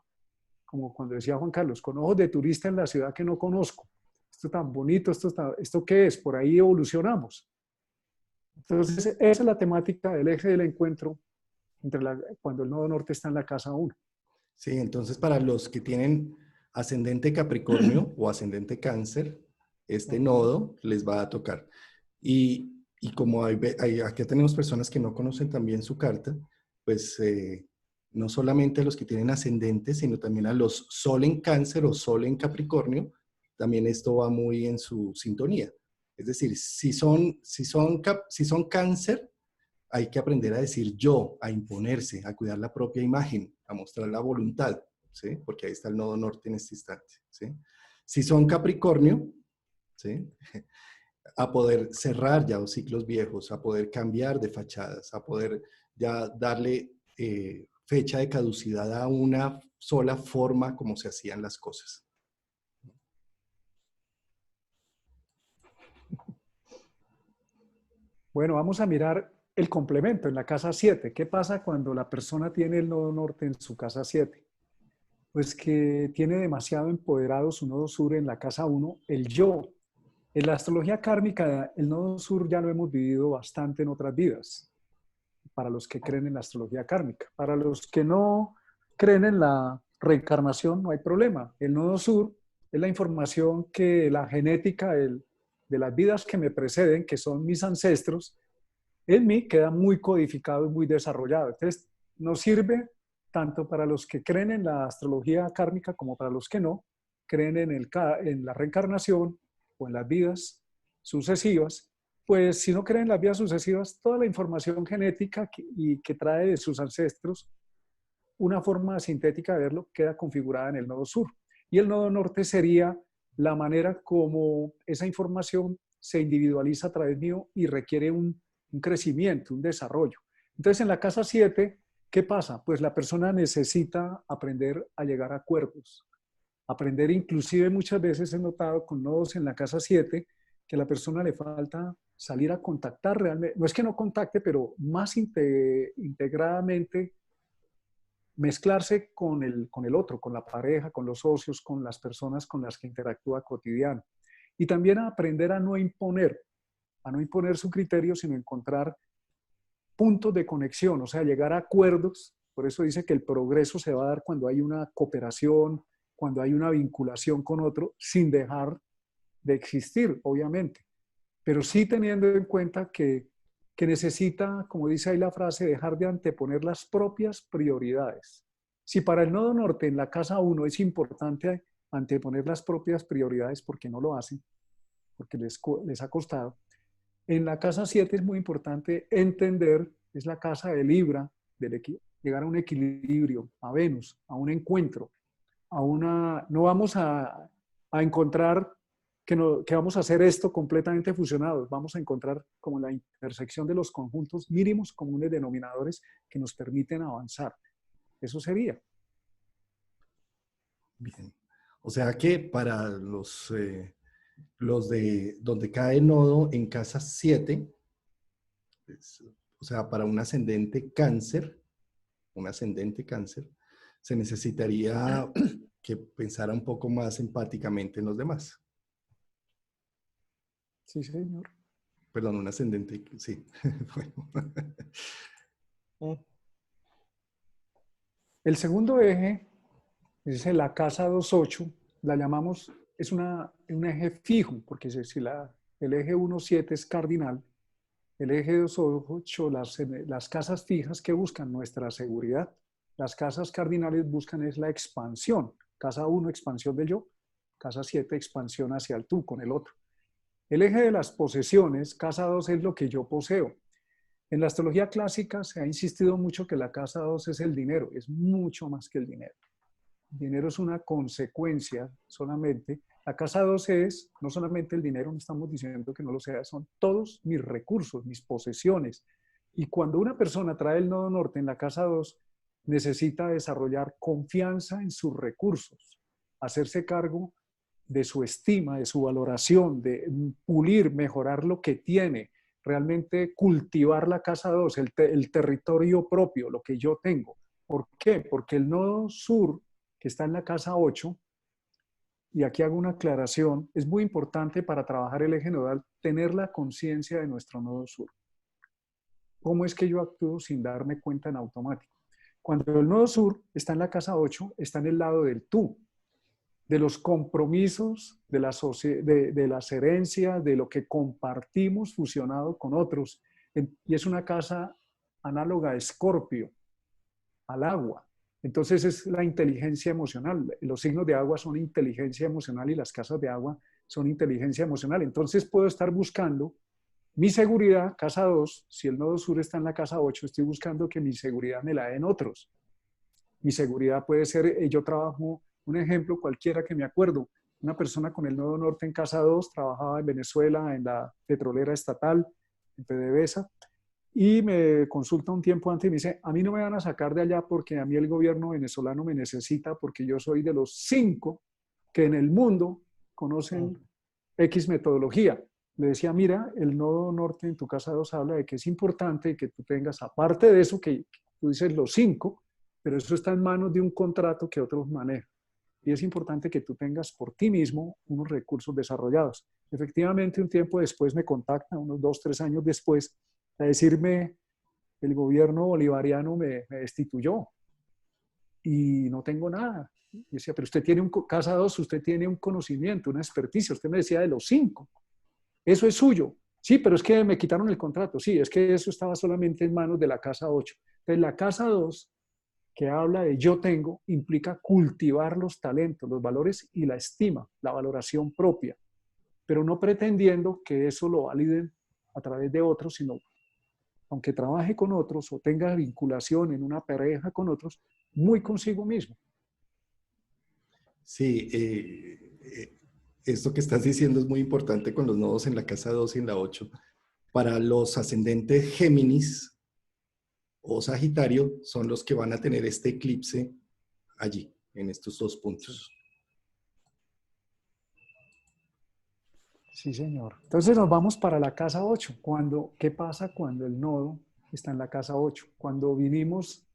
Speaker 3: como cuando decía Juan Carlos, con ojos de turista en la ciudad que no conozco. Esto tan bonito, ¿esto qué es? Por ahí evolucionamos. Entonces, esa es la temática del eje del encuentro cuando el nodo norte está en la casa 1.
Speaker 1: Sí, entonces para los que tienen ascendente Capricornio o ascendente Cáncer, este nodo les va a tocar. Y como aquí tenemos personas que no conocen también su carta, pues no solamente a los que tienen ascendente, sino también a los Sol en Cáncer o Sol en Capricornio, también esto va muy en su sintonía. Es decir, si son Cáncer, hay que aprender a decir yo, a imponerse, a cuidar la propia imagen, a mostrar la voluntad, ¿sí? Porque ahí está el nodo norte en este instante, ¿sí? Si son Capricornio, ¿sí? A poder cerrar ya los ciclos viejos, a poder cambiar de fachadas, a poder ya darle fecha de caducidad a una sola forma como se hacían las cosas.
Speaker 3: Bueno, vamos a mirar el complemento en la casa 7. ¿Qué pasa cuando la persona tiene el nodo norte en su casa 7? Pues que tiene demasiado empoderado su nodo sur en la casa 1, el yo. En la astrología kármica, el nodo sur ya lo hemos vivido bastante en otras vidas, para los que creen en la astrología kármica. Para los que no creen en la reencarnación, no hay problema. El nodo sur es la información que la genética de las vidas que me preceden, que son mis ancestros, en mí queda muy codificado y muy desarrollado. Entonces, nos sirve tanto para los que creen en la astrología kármica como para los que no creen en la reencarnación o en las vidas sucesivas. Pues si no creen en las vidas sucesivas, toda la información genética que trae de sus ancestros, una forma sintética de verlo, queda configurada en el nodo sur. Y el nodo norte sería la manera como esa información se individualiza a través mío y requiere un crecimiento, un desarrollo. Entonces, en la casa 7, ¿qué pasa? Pues la persona necesita aprender a llegar a acuerdos. Aprender, inclusive muchas veces he notado con nodos en la casa 7, que a la persona le falta salir a contactar realmente. No es que no contacte, pero más integradamente mezclarse con el otro, con la pareja, con los socios, con las personas con las que interactúa cotidiano. Y también a aprender a no imponer su criterio, sino encontrar puntos de conexión, o sea, llegar a acuerdos. Por eso dice que el progreso se va a dar cuando hay una cooperación, cuando hay una vinculación con otro, sin dejar de existir, obviamente. Pero sí teniendo en cuenta que necesita, como dice ahí la frase, dejar de anteponer las propias prioridades. Si para el nodo norte en la casa 1 es importante anteponer las propias prioridades porque no lo hacen, porque les ha costado, en la casa 7 es muy importante entender, es la casa de Libra, llegar a un equilibrio, a Venus, a un encuentro, no vamos a encontrar que vamos a hacer esto completamente fusionados, vamos a encontrar como la intersección de los conjuntos mínimos comunes denominadores que nos permiten avanzar. Eso sería.
Speaker 1: Bien. O sea que para los de donde cae nodo en casa 7, o sea, para un ascendente cáncer, se necesitaría que pensara un poco más empáticamente en los demás.
Speaker 3: Sí, señor.
Speaker 1: Perdón, un ascendente, sí. Bueno.
Speaker 3: El segundo eje es la casa 2.8, la llamamos, es un eje fijo, porque si el eje 1.7 es cardinal, el eje 2.8, las casas fijas que buscan nuestra seguridad, las casas cardinales buscan es la expansión. Casa 1, expansión del yo, casa 7, expansión hacia el tú con el otro. El eje de las posesiones, casa 2 es lo que yo poseo. En la astrología clásica se ha insistido mucho que la casa 2 es el dinero, es mucho más que el dinero. El dinero es una consecuencia solamente. La casa 2 es no solamente el dinero, no estamos diciendo que no lo sea, son todos mis recursos, mis posesiones. Y cuando una persona trae el nodo norte en la casa 2, necesita desarrollar confianza en sus recursos, hacerse cargo de su estima, de su valoración, de pulir, mejorar lo que tiene, realmente cultivar la casa 2, el territorio propio, lo que yo tengo. ¿Por qué? Porque el nodo sur, que está en la casa 8, y aquí hago una aclaración, es muy importante para trabajar el eje nodal tener la conciencia de nuestro nodo sur. ¿Cómo es que yo actúo sin darme cuenta en automático? Cuando el nodo sur está en la casa 8, está en el lado del tú, de los compromisos, de las herencias, de lo que compartimos fusionado con otros. Y es una casa análoga a Escorpio, al agua. Entonces es la inteligencia emocional. Los signos de agua son inteligencia emocional y las casas de agua son inteligencia emocional. Entonces puedo estar buscando mi seguridad, casa 2, si el nodo sur está en la casa 8, estoy buscando que mi seguridad me la den otros. Mi seguridad puede ser, yo trabajo, un ejemplo cualquiera que me acuerdo, una persona con el nodo norte en casa 2, trabajaba en Venezuela, en la petrolera estatal, en PDVSA, y me consulta un tiempo antes y me dice, a mí no me van a sacar de allá porque a mí el gobierno venezolano me necesita porque yo soy de los 5 que en el mundo conocen X metodología. Le decía, mira, el nodo norte en tu casa 2 habla de que es importante que tú tengas, aparte de eso que tú dices los 5, pero eso está en manos de un contrato que otros manejan. Y es importante que tú tengas por ti mismo unos recursos desarrollados. Efectivamente, un tiempo después me contacta, unos 2, 3 años después, a decirme, el gobierno bolivariano me destituyó y no tengo nada. Y decía, pero usted tiene casa 2, usted tiene un conocimiento, una experticia. Usted me decía de los 5. Eso es suyo. Sí, pero es que me quitaron el contrato. Sí, es que eso estaba solamente en manos de la casa 8. Entonces, la casa 2, que habla de yo tengo, implica cultivar los talentos, los valores y la estima, la valoración propia, pero no pretendiendo que eso lo validen a través de otros, sino aunque trabaje con otros o tenga vinculación en una pareja con otros, muy consigo mismo.
Speaker 1: Sí, esto que estás diciendo es muy importante con los nodos en la casa 2 y en la 8. Para los ascendentes Géminis o Sagitario son los que van a tener este eclipse allí, en estos 2 puntos.
Speaker 3: Sí, señor. Entonces nos vamos para la casa 8. ¿Qué pasa cuando el nodo está en la casa 8? Cuando vinimos,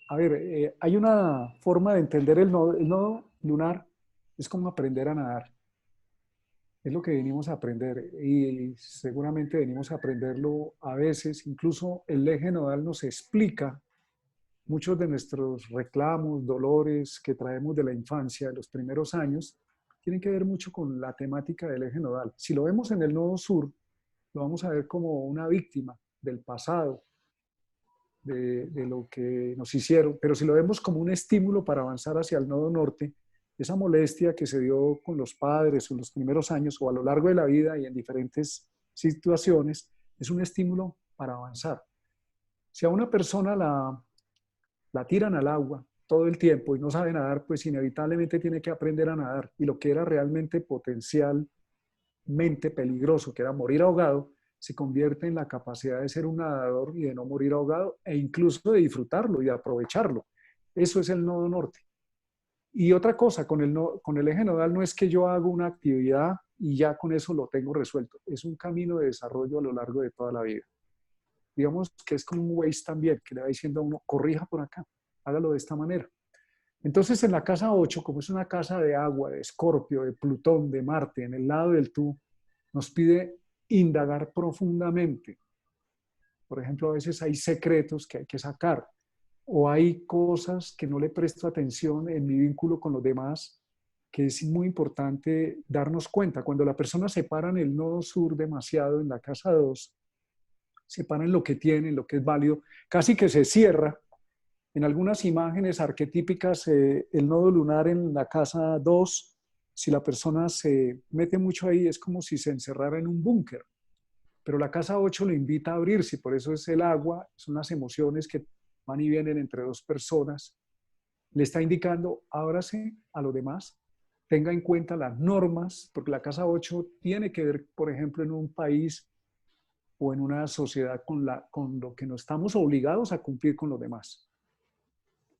Speaker 3: a ver, hay una forma de entender el nodo lunar, es como aprender a nadar. Es lo que venimos a aprender y seguramente venimos a aprenderlo a veces. Incluso el eje nodal nos explica muchos de nuestros reclamos, dolores que traemos de la infancia, de los primeros años, tienen que ver mucho con la temática del eje nodal. Si lo vemos en el nodo sur, lo vamos a ver como una víctima del pasado, de lo que nos hicieron, pero si lo vemos como un estímulo para avanzar hacia el nodo norte, esa molestia que se dio con los padres en los primeros años o a lo largo de la vida y en diferentes situaciones, es un estímulo para avanzar. Si a una persona la tiran al agua todo el tiempo y no sabe nadar, pues inevitablemente tiene que aprender a nadar. Y lo que era realmente potencialmente peligroso, que era morir ahogado, se convierte en la capacidad de ser un nadador y de no morir ahogado e incluso de disfrutarlo y de aprovecharlo. Eso es el nodo norte. Y otra cosa, con el eje nodal no es que yo haga una actividad y ya con eso lo tengo resuelto. Es un camino de desarrollo a lo largo de toda la vida. Digamos que es como un Waze también, que le va diciendo a uno, corrija por acá, hágalo de esta manera. Entonces, en la casa 8, como es una casa de agua, de Escorpio, de Plutón, de Marte, en el lado del tú, nos pide indagar profundamente. Por ejemplo, a veces hay secretos que hay que sacar, o hay cosas que no le presto atención en mi vínculo con los demás, que es muy importante darnos cuenta. Cuando la persona se para en el nodo sur demasiado, en la casa 2, se para en lo que tiene, en lo que es válido, casi que se cierra. En algunas imágenes arquetípicas, el nodo lunar en la casa 2, si la persona se mete mucho ahí, es como si se encerrara en un búnker. Pero la casa 8 lo invita a abrirse, y por eso es el agua, son las emociones que van y vienen entre dos personas. Le está indicando, ábrase a lo demás, tenga en cuenta las normas, porque la casa 8 tiene que ver, por ejemplo, en un país o en una sociedad con lo que no estamos obligados a cumplir con los demás.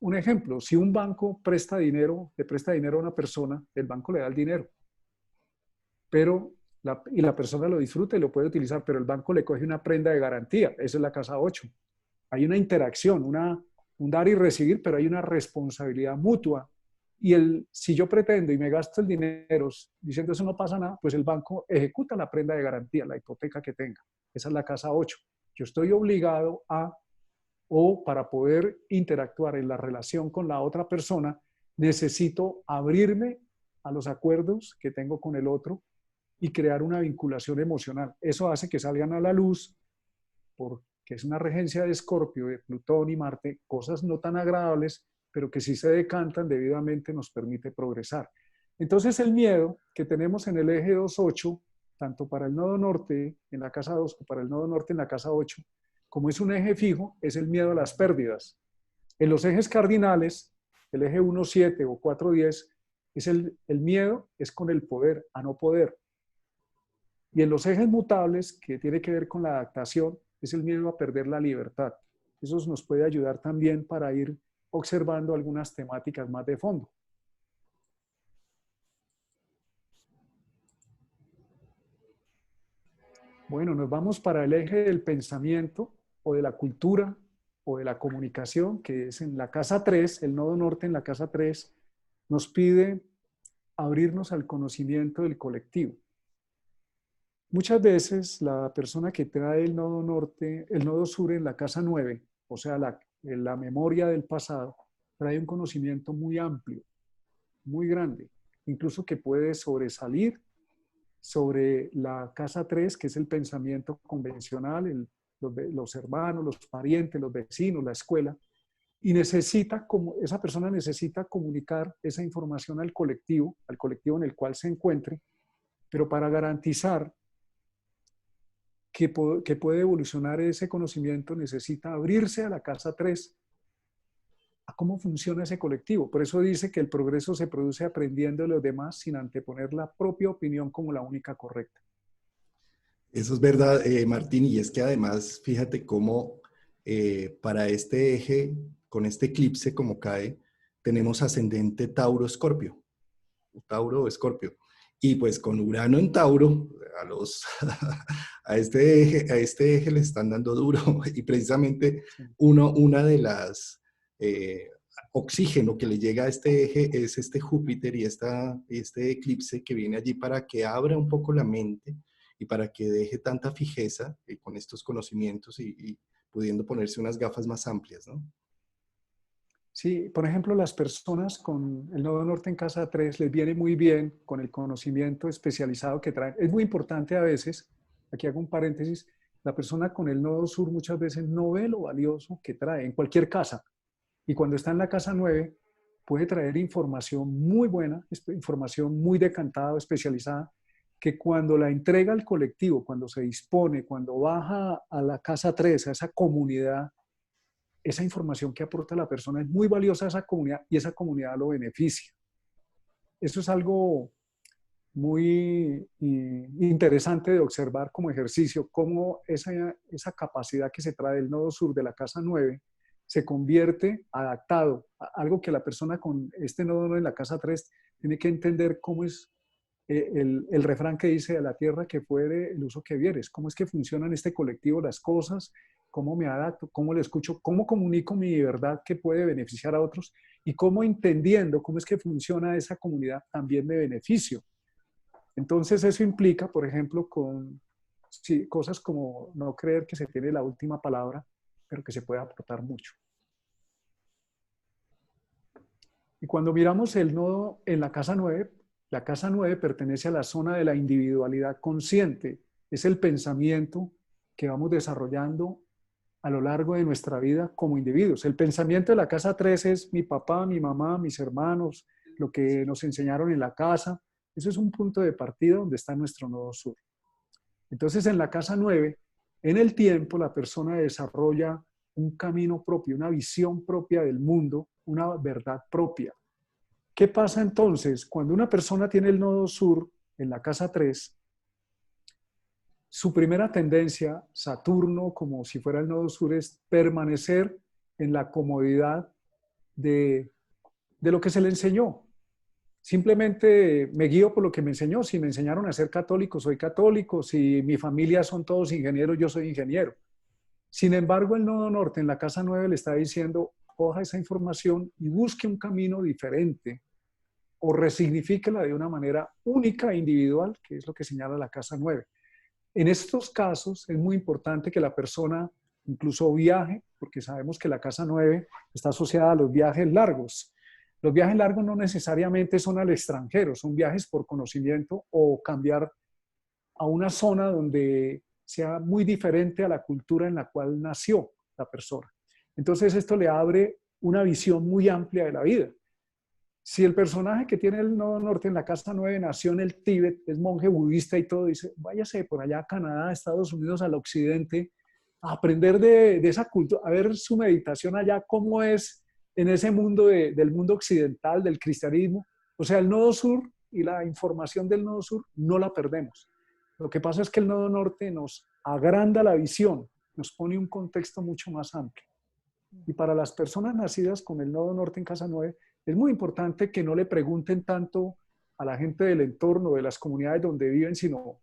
Speaker 3: Un ejemplo, si un banco presta dinero, le presta dinero a una persona, el banco le da el dinero, pero la persona lo disfruta y lo puede utilizar, pero el banco le coge una prenda de garantía, esa es la casa 8. Hay una interacción, un dar y recibir, pero hay una responsabilidad mutua. Y si yo pretendo y me gasto el dinero diciendo eso no pasa nada, pues el banco ejecuta la prenda de garantía, la hipoteca que tenga. Esa es la casa 8. Yo estoy obligado o para poder interactuar en la relación con la otra persona, necesito abrirme a los acuerdos que tengo con el otro y crear una vinculación emocional. Eso hace que salgan a la luz, porque es una regencia de Escorpio, de Plutón y Marte, cosas no tan agradables, pero que si se decantan debidamente nos permite progresar. Entonces el miedo que tenemos en el eje 2-8, tanto para el nodo norte en la casa 2 como para el nodo norte en la casa 8, como es un eje fijo, es el miedo a las pérdidas. En los ejes cardinales, el eje 1-7 o 4-10, es el miedo es con el poder, a no poder. Y en los ejes mutables, que tiene que ver con la adaptación, es el miedo a perder la libertad. Eso nos puede ayudar también para ir observando algunas temáticas más de fondo. Bueno, nos vamos para el eje del pensamiento o de la cultura o de la comunicación, que es en la casa 3, el nodo norte en la casa 3, nos pide abrirnos al conocimiento del colectivo. Muchas veces la persona que trae el nodo norte, el nodo sur en la casa 9, o sea, la memoria del pasado, trae un conocimiento muy amplio, muy grande, incluso que puede sobresalir sobre la casa 3, que es el pensamiento convencional, los hermanos, los parientes, los vecinos, la escuela, y esa persona necesita comunicar esa información al colectivo en el cual se encuentre, pero para garantizar que puede evolucionar ese conocimiento necesita abrirse a la casa 3, a cómo funciona ese colectivo. Por eso dice que el progreso se produce aprendiendo de los demás sin anteponer la propia opinión como la única correcta.
Speaker 1: Eso es verdad, Martín, y es que además, fíjate cómo para este eje, con este eclipse como cae, tenemos ascendente Tauro-Escorpio, Tauro-Escorpio. Y pues con Urano en Tauro, a este eje le están dando duro. Y precisamente una de las oxígeno que le llega a este eje es este Júpiter y este eclipse que viene allí para que abra un poco la mente y para que deje tanta fijeza con estos conocimientos y pudiendo ponerse unas gafas más amplias, ¿no?
Speaker 3: Sí, por ejemplo, las personas con el nodo norte en casa 3 les viene muy bien con el conocimiento especializado que traen. Es muy importante a veces, aquí hago un paréntesis, la persona con el nodo sur muchas veces no ve lo valioso que trae en cualquier casa. Y cuando está en la casa 9, puede traer información muy buena, información muy decantada o especializada, que cuando la entrega al colectivo, cuando se dispone, cuando baja a la casa 3, a esa comunidad, esa información que aporta la persona es muy valiosa a esa comunidad y esa comunidad lo beneficia. Eso es algo muy interesante de observar como ejercicio, cómo esa capacidad que se trae del nodo sur de la casa 9 se convierte adaptado a algo que la persona con este nodo en la casa 3 tiene que entender cómo es el refrán que dice a la tierra que fuere el uso que vieres. ¿Cómo es que funciona en este colectivo las cosas? ¿Cómo me adapto? ¿Cómo le escucho? ¿Cómo comunico mi verdad que puede beneficiar a otros? Y cómo entendiendo cómo es que funciona esa comunidad también me beneficio. Entonces eso implica, por ejemplo, con sí, cosas como no creer que se tiene la última palabra, pero que se puede aportar mucho. Y cuando miramos el nodo en la casa 9 pertenece a la zona de la individualidad consciente. Es el pensamiento que vamos desarrollando a lo largo de nuestra vida como individuos. El pensamiento de la casa 3 es mi papá, mi mamá, mis hermanos, lo que nos enseñaron en la casa. Eso es un punto de partida donde está nuestro nodo sur. Entonces, en la casa 9, en el tiempo, la persona desarrolla un camino propio, una visión propia del mundo, una verdad propia. ¿Qué pasa entonces? Cuando una persona tiene el nodo sur en la casa 3, su primera tendencia, Saturno, como si fuera el nodo sur, es permanecer en la comodidad de lo que se le enseñó. Simplemente me guío por lo que me enseñó. Si me enseñaron a ser católico, soy católico. Si mi familia son todos ingenieros, yo soy ingeniero. Sin embargo, el nodo norte en la casa 9 le está diciendo, coja esa información y busque un camino diferente o resignifíquela de una manera única e individual, que es lo que señala la casa 9. En estos casos es muy importante que la persona incluso viaje, porque sabemos que la casa 9 está asociada a los viajes largos. Los viajes largos no necesariamente son al extranjero, son viajes por conocimiento o cambiar a una zona donde sea muy diferente a la cultura en la cual nació la persona. Entonces esto le abre una visión muy amplia de la vida. Si el personaje que tiene el nodo norte en la casa 9 nació en el Tíbet, es monje budista y todo, dice, váyase por allá a Canadá, a Estados Unidos, al occidente, a aprender de esa cultura, a ver su meditación allá, cómo es en ese mundo del mundo occidental, del cristianismo. O sea, el nodo sur y la información del nodo sur no la perdemos. Lo que pasa es que el nodo norte nos agranda la visión, nos pone un contexto mucho más amplio. Y para las personas nacidas con el nodo norte en casa 9, es muy importante que no le pregunten tanto a la gente del entorno, de las comunidades donde viven, sino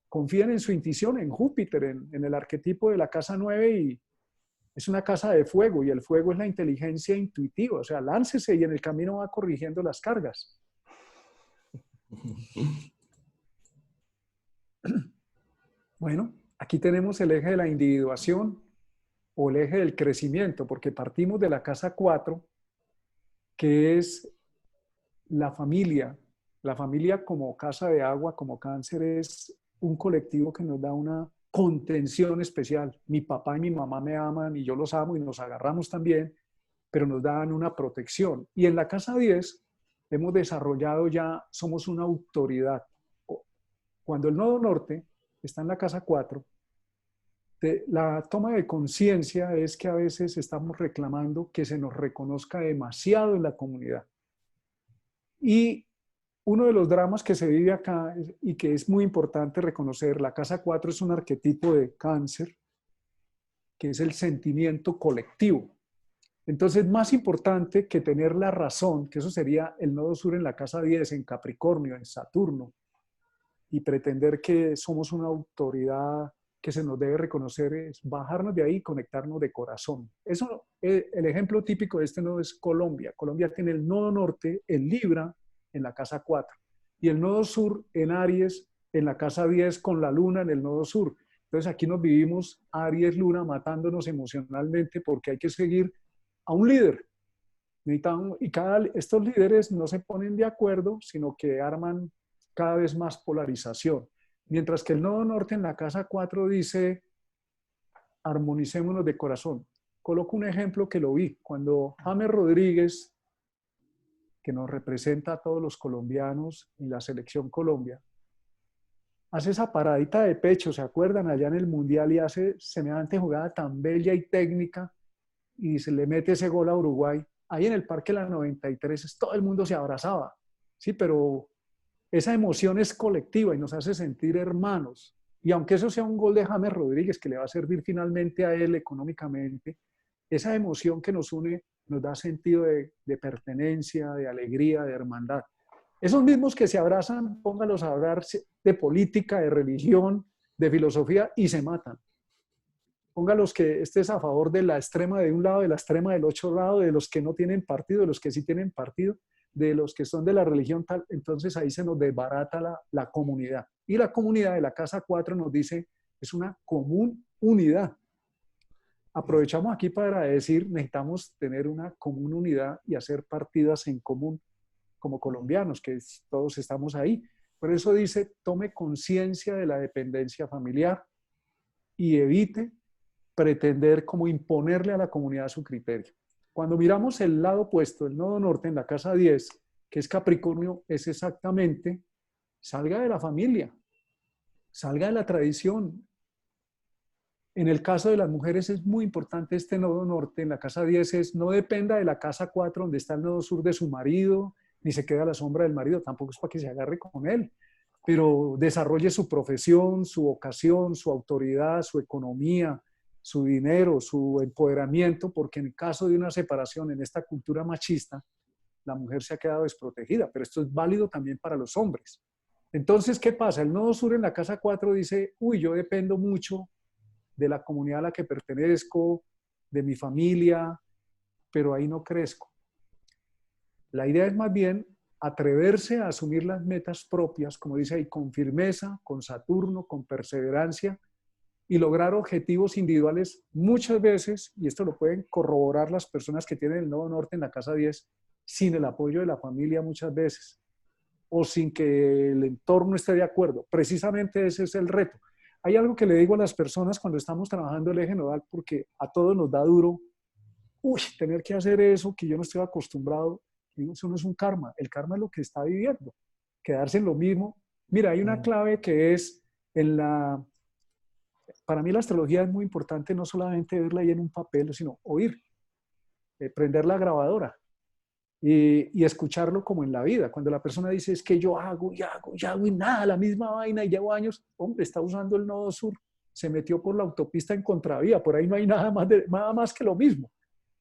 Speaker 3: confíen en su intuición, en Júpiter, en el arquetipo de la casa 9, y es una casa de fuego, y el fuego es la inteligencia intuitiva. O sea, láncese y en el camino va corrigiendo las cargas. Bueno, aquí tenemos el eje de la individuación o el eje del crecimiento, porque partimos de la casa 4, que es la familia. La familia como casa de agua, como cáncer, es un colectivo que nos da una contención especial. Mi papá y mi mamá me aman y yo los amo y nos agarramos también, pero nos dan una protección. Y en la casa 10 hemos desarrollado ya, somos una autoridad. Cuando el nodo norte está en la casa 4, la toma de conciencia es que a veces estamos reclamando que se nos reconozca demasiado en la comunidad. Y uno de los dramas que se vive acá y que es muy importante reconocer, la casa 4 es un arquetipo de cáncer, que es el sentimiento colectivo. Entonces, más importante que tener la razón, que eso sería el nodo sur en la casa 10, en Capricornio, en Saturno, y pretender que somos una autoridad que se nos debe reconocer, es bajarnos de ahí y conectarnos de corazón. Eso, el ejemplo típico de este nodo es Colombia. Colombia tiene el nodo norte en Libra, en la casa 4, y el nodo sur en Aries, en la casa 10, con la luna en el nodo sur. Entonces aquí nos vivimos Aries, luna, matándonos emocionalmente porque hay que seguir a un líder. Y estos líderes no se ponen de acuerdo, sino que arman cada vez más polarización. Mientras que el nodo norte en la casa 4 dice, armonicémonos de corazón. Coloco un ejemplo que lo vi. Cuando James Rodríguez, que nos representa a todos los colombianos y la selección Colombia, hace esa paradita de pecho, ¿se acuerdan? Allá en el Mundial, y hace semejante jugada tan bella y técnica, y se le mete ese gol a Uruguay. Ahí en el Parque La 93 todo el mundo se abrazaba, ¿sí? Pero esa emoción es colectiva y nos hace sentir hermanos. Y aunque eso sea un gol de James Rodríguez, que le va a servir finalmente a él económicamente, esa emoción que nos une nos da sentido de pertenencia, de alegría, de hermandad. Esos mismos que se abrazan, póngalos a hablar de política, de religión, de filosofía y se matan. Póngalos que estés a favor de la extrema de un lado, de la extrema del otro lado, de los que no tienen partido, de los que sí tienen partido, de los que son de la religión tal. Entonces ahí se nos desbarata la comunidad. Y la comunidad de la Casa 4 nos dice, es una común unidad. Aprovechamos aquí para decir, necesitamos tener una común unidad y hacer partidas en común como colombianos, que todos estamos ahí. Por eso dice, tome conciencia de la dependencia familiar y evite pretender como imponerle a la comunidad su criterio. Cuando miramos el lado opuesto, el nodo norte en la casa 10, que es Capricornio, es exactamente, salga de la familia, salga de la tradición. En el caso de las mujeres es muy importante este nodo norte, en la casa 10 es, no dependa de la casa 4 donde está el nodo sur de su marido, ni se queda a la sombra del marido, tampoco es para que se agarre con él, pero desarrolle su profesión, su vocación, su autoridad, su economía, su dinero, su empoderamiento, porque en caso de una separación en esta cultura machista, la mujer se ha quedado desprotegida, pero esto es válido también para los hombres. Entonces, ¿qué pasa? El nodo sur en la casa 4 dice, uy, yo dependo mucho de la comunidad a la que pertenezco, de mi familia, pero ahí no crezco. La idea es más bien atreverse a asumir las metas propias, como dice ahí, con firmeza, con Saturno, con perseverancia, y lograr objetivos individuales muchas veces, y esto lo pueden corroborar las personas que tienen el nodo norte en la casa 10, sin el apoyo de la familia muchas veces, o sin que el entorno esté de acuerdo. Precisamente ese es el reto. Hay algo que le digo a las personas cuando estamos trabajando el eje nodal, porque a todos nos da duro, uy, tener que hacer eso que yo no estoy acostumbrado. Digo, eso no es un karma, el karma es lo que está viviendo, quedarse en lo mismo. Mira, hay una clave que es en la... Para mí la astrología es muy importante no solamente verla ahí en un papel, sino oír, prender la grabadora y escucharlo como en la vida. Cuando la persona dice es que yo hago y hago y hago y nada, la misma vaina y llevo años, hombre, está usando el nodo sur, se metió por la autopista en contravía, por ahí no hay nada más que lo mismo.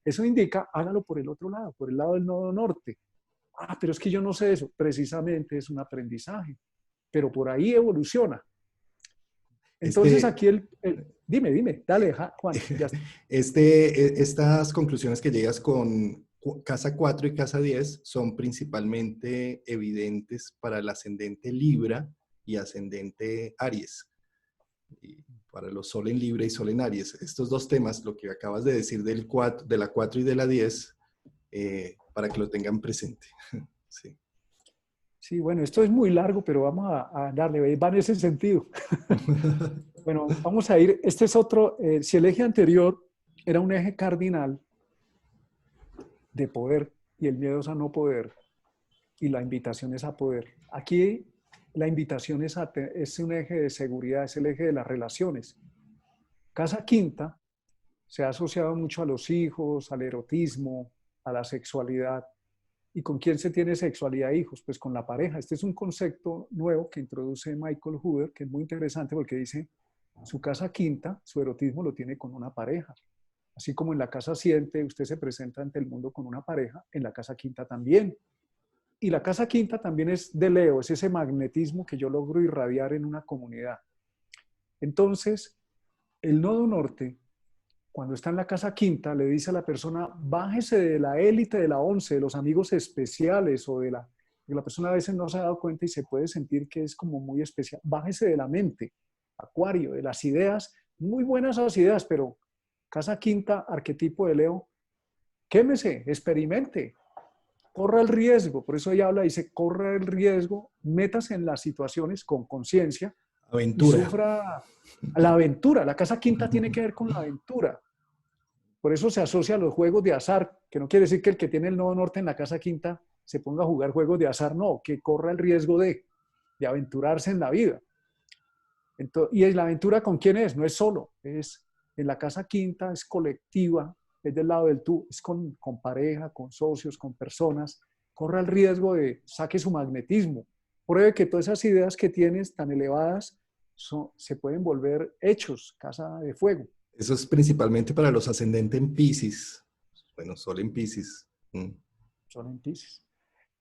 Speaker 3: Eso indica, hágalo por el otro lado, por el lado del nodo norte. Ah, pero es que yo no sé eso. Precisamente es un aprendizaje, pero por ahí evoluciona. Entonces aquí dime, dale, Juan. Ya.
Speaker 1: Estas conclusiones que llegas con casa 4 y casa 10 son principalmente evidentes para el ascendente Libra y ascendente Aries. Y para los Sol en Libra y Sol en Aries. Estos dos temas, lo que acabas de decir de la 4 y de la 10, para que lo tengan presente. Sí.
Speaker 3: Sí, bueno, esto es muy largo, pero vamos a darle, va en ese sentido. Bueno, vamos a ir, este es otro, si el eje anterior era un eje cardinal de poder y el miedo es a no poder y la invitación es a poder. Aquí la invitación es un eje de seguridad, es el eje de las relaciones. Casa quinta se ha asociado mucho a los hijos, al erotismo, a la sexualidad. ¿Y con quién se tiene sexualidad e hijos? Pues con la pareja. Este es un concepto nuevo que introduce Michael Hoover, que es muy interesante porque dice, su casa quinta, su erotismo lo tiene con una pareja. Así como en la casa 7 usted se presenta ante el mundo con una pareja, en la casa quinta también. Y la casa quinta también es de Leo, es ese magnetismo que yo logro irradiar en una comunidad. Entonces, el nodo norte, cuando está en la casa quinta, le dice a la persona, bájese de la élite de la 11, de los amigos especiales o de la... La persona a veces no se ha dado cuenta y se puede sentir que es como muy especial. Bájese de la mente, Acuario, de las ideas, muy buenas esas ideas, pero casa quinta, arquetipo de Leo, quémese, experimente, corra el riesgo. Por eso ella habla, dice, corra el riesgo, métase en las situaciones con conciencia y
Speaker 1: Aventura.
Speaker 3: sufra la aventura. La casa quinta tiene que ver con la aventura. Por eso se asocia a los juegos de azar, que no quiere decir que el que tiene el nodo norte en la casa quinta se ponga a jugar juegos de azar, no, que corra el riesgo de aventurarse en la vida. Entonces, ¿y la aventura con quién es? No es solo, es en la casa quinta, es colectiva, es del lado del tú, es con pareja, con socios, con personas. Corra el riesgo de saque su magnetismo. Pruebe que todas esas ideas que tienes tan elevadas se pueden volver hechos, casa de fuego.
Speaker 1: Eso es principalmente para los ascendentes en Piscis. Bueno, Sol en Piscis.
Speaker 3: Sol en Piscis.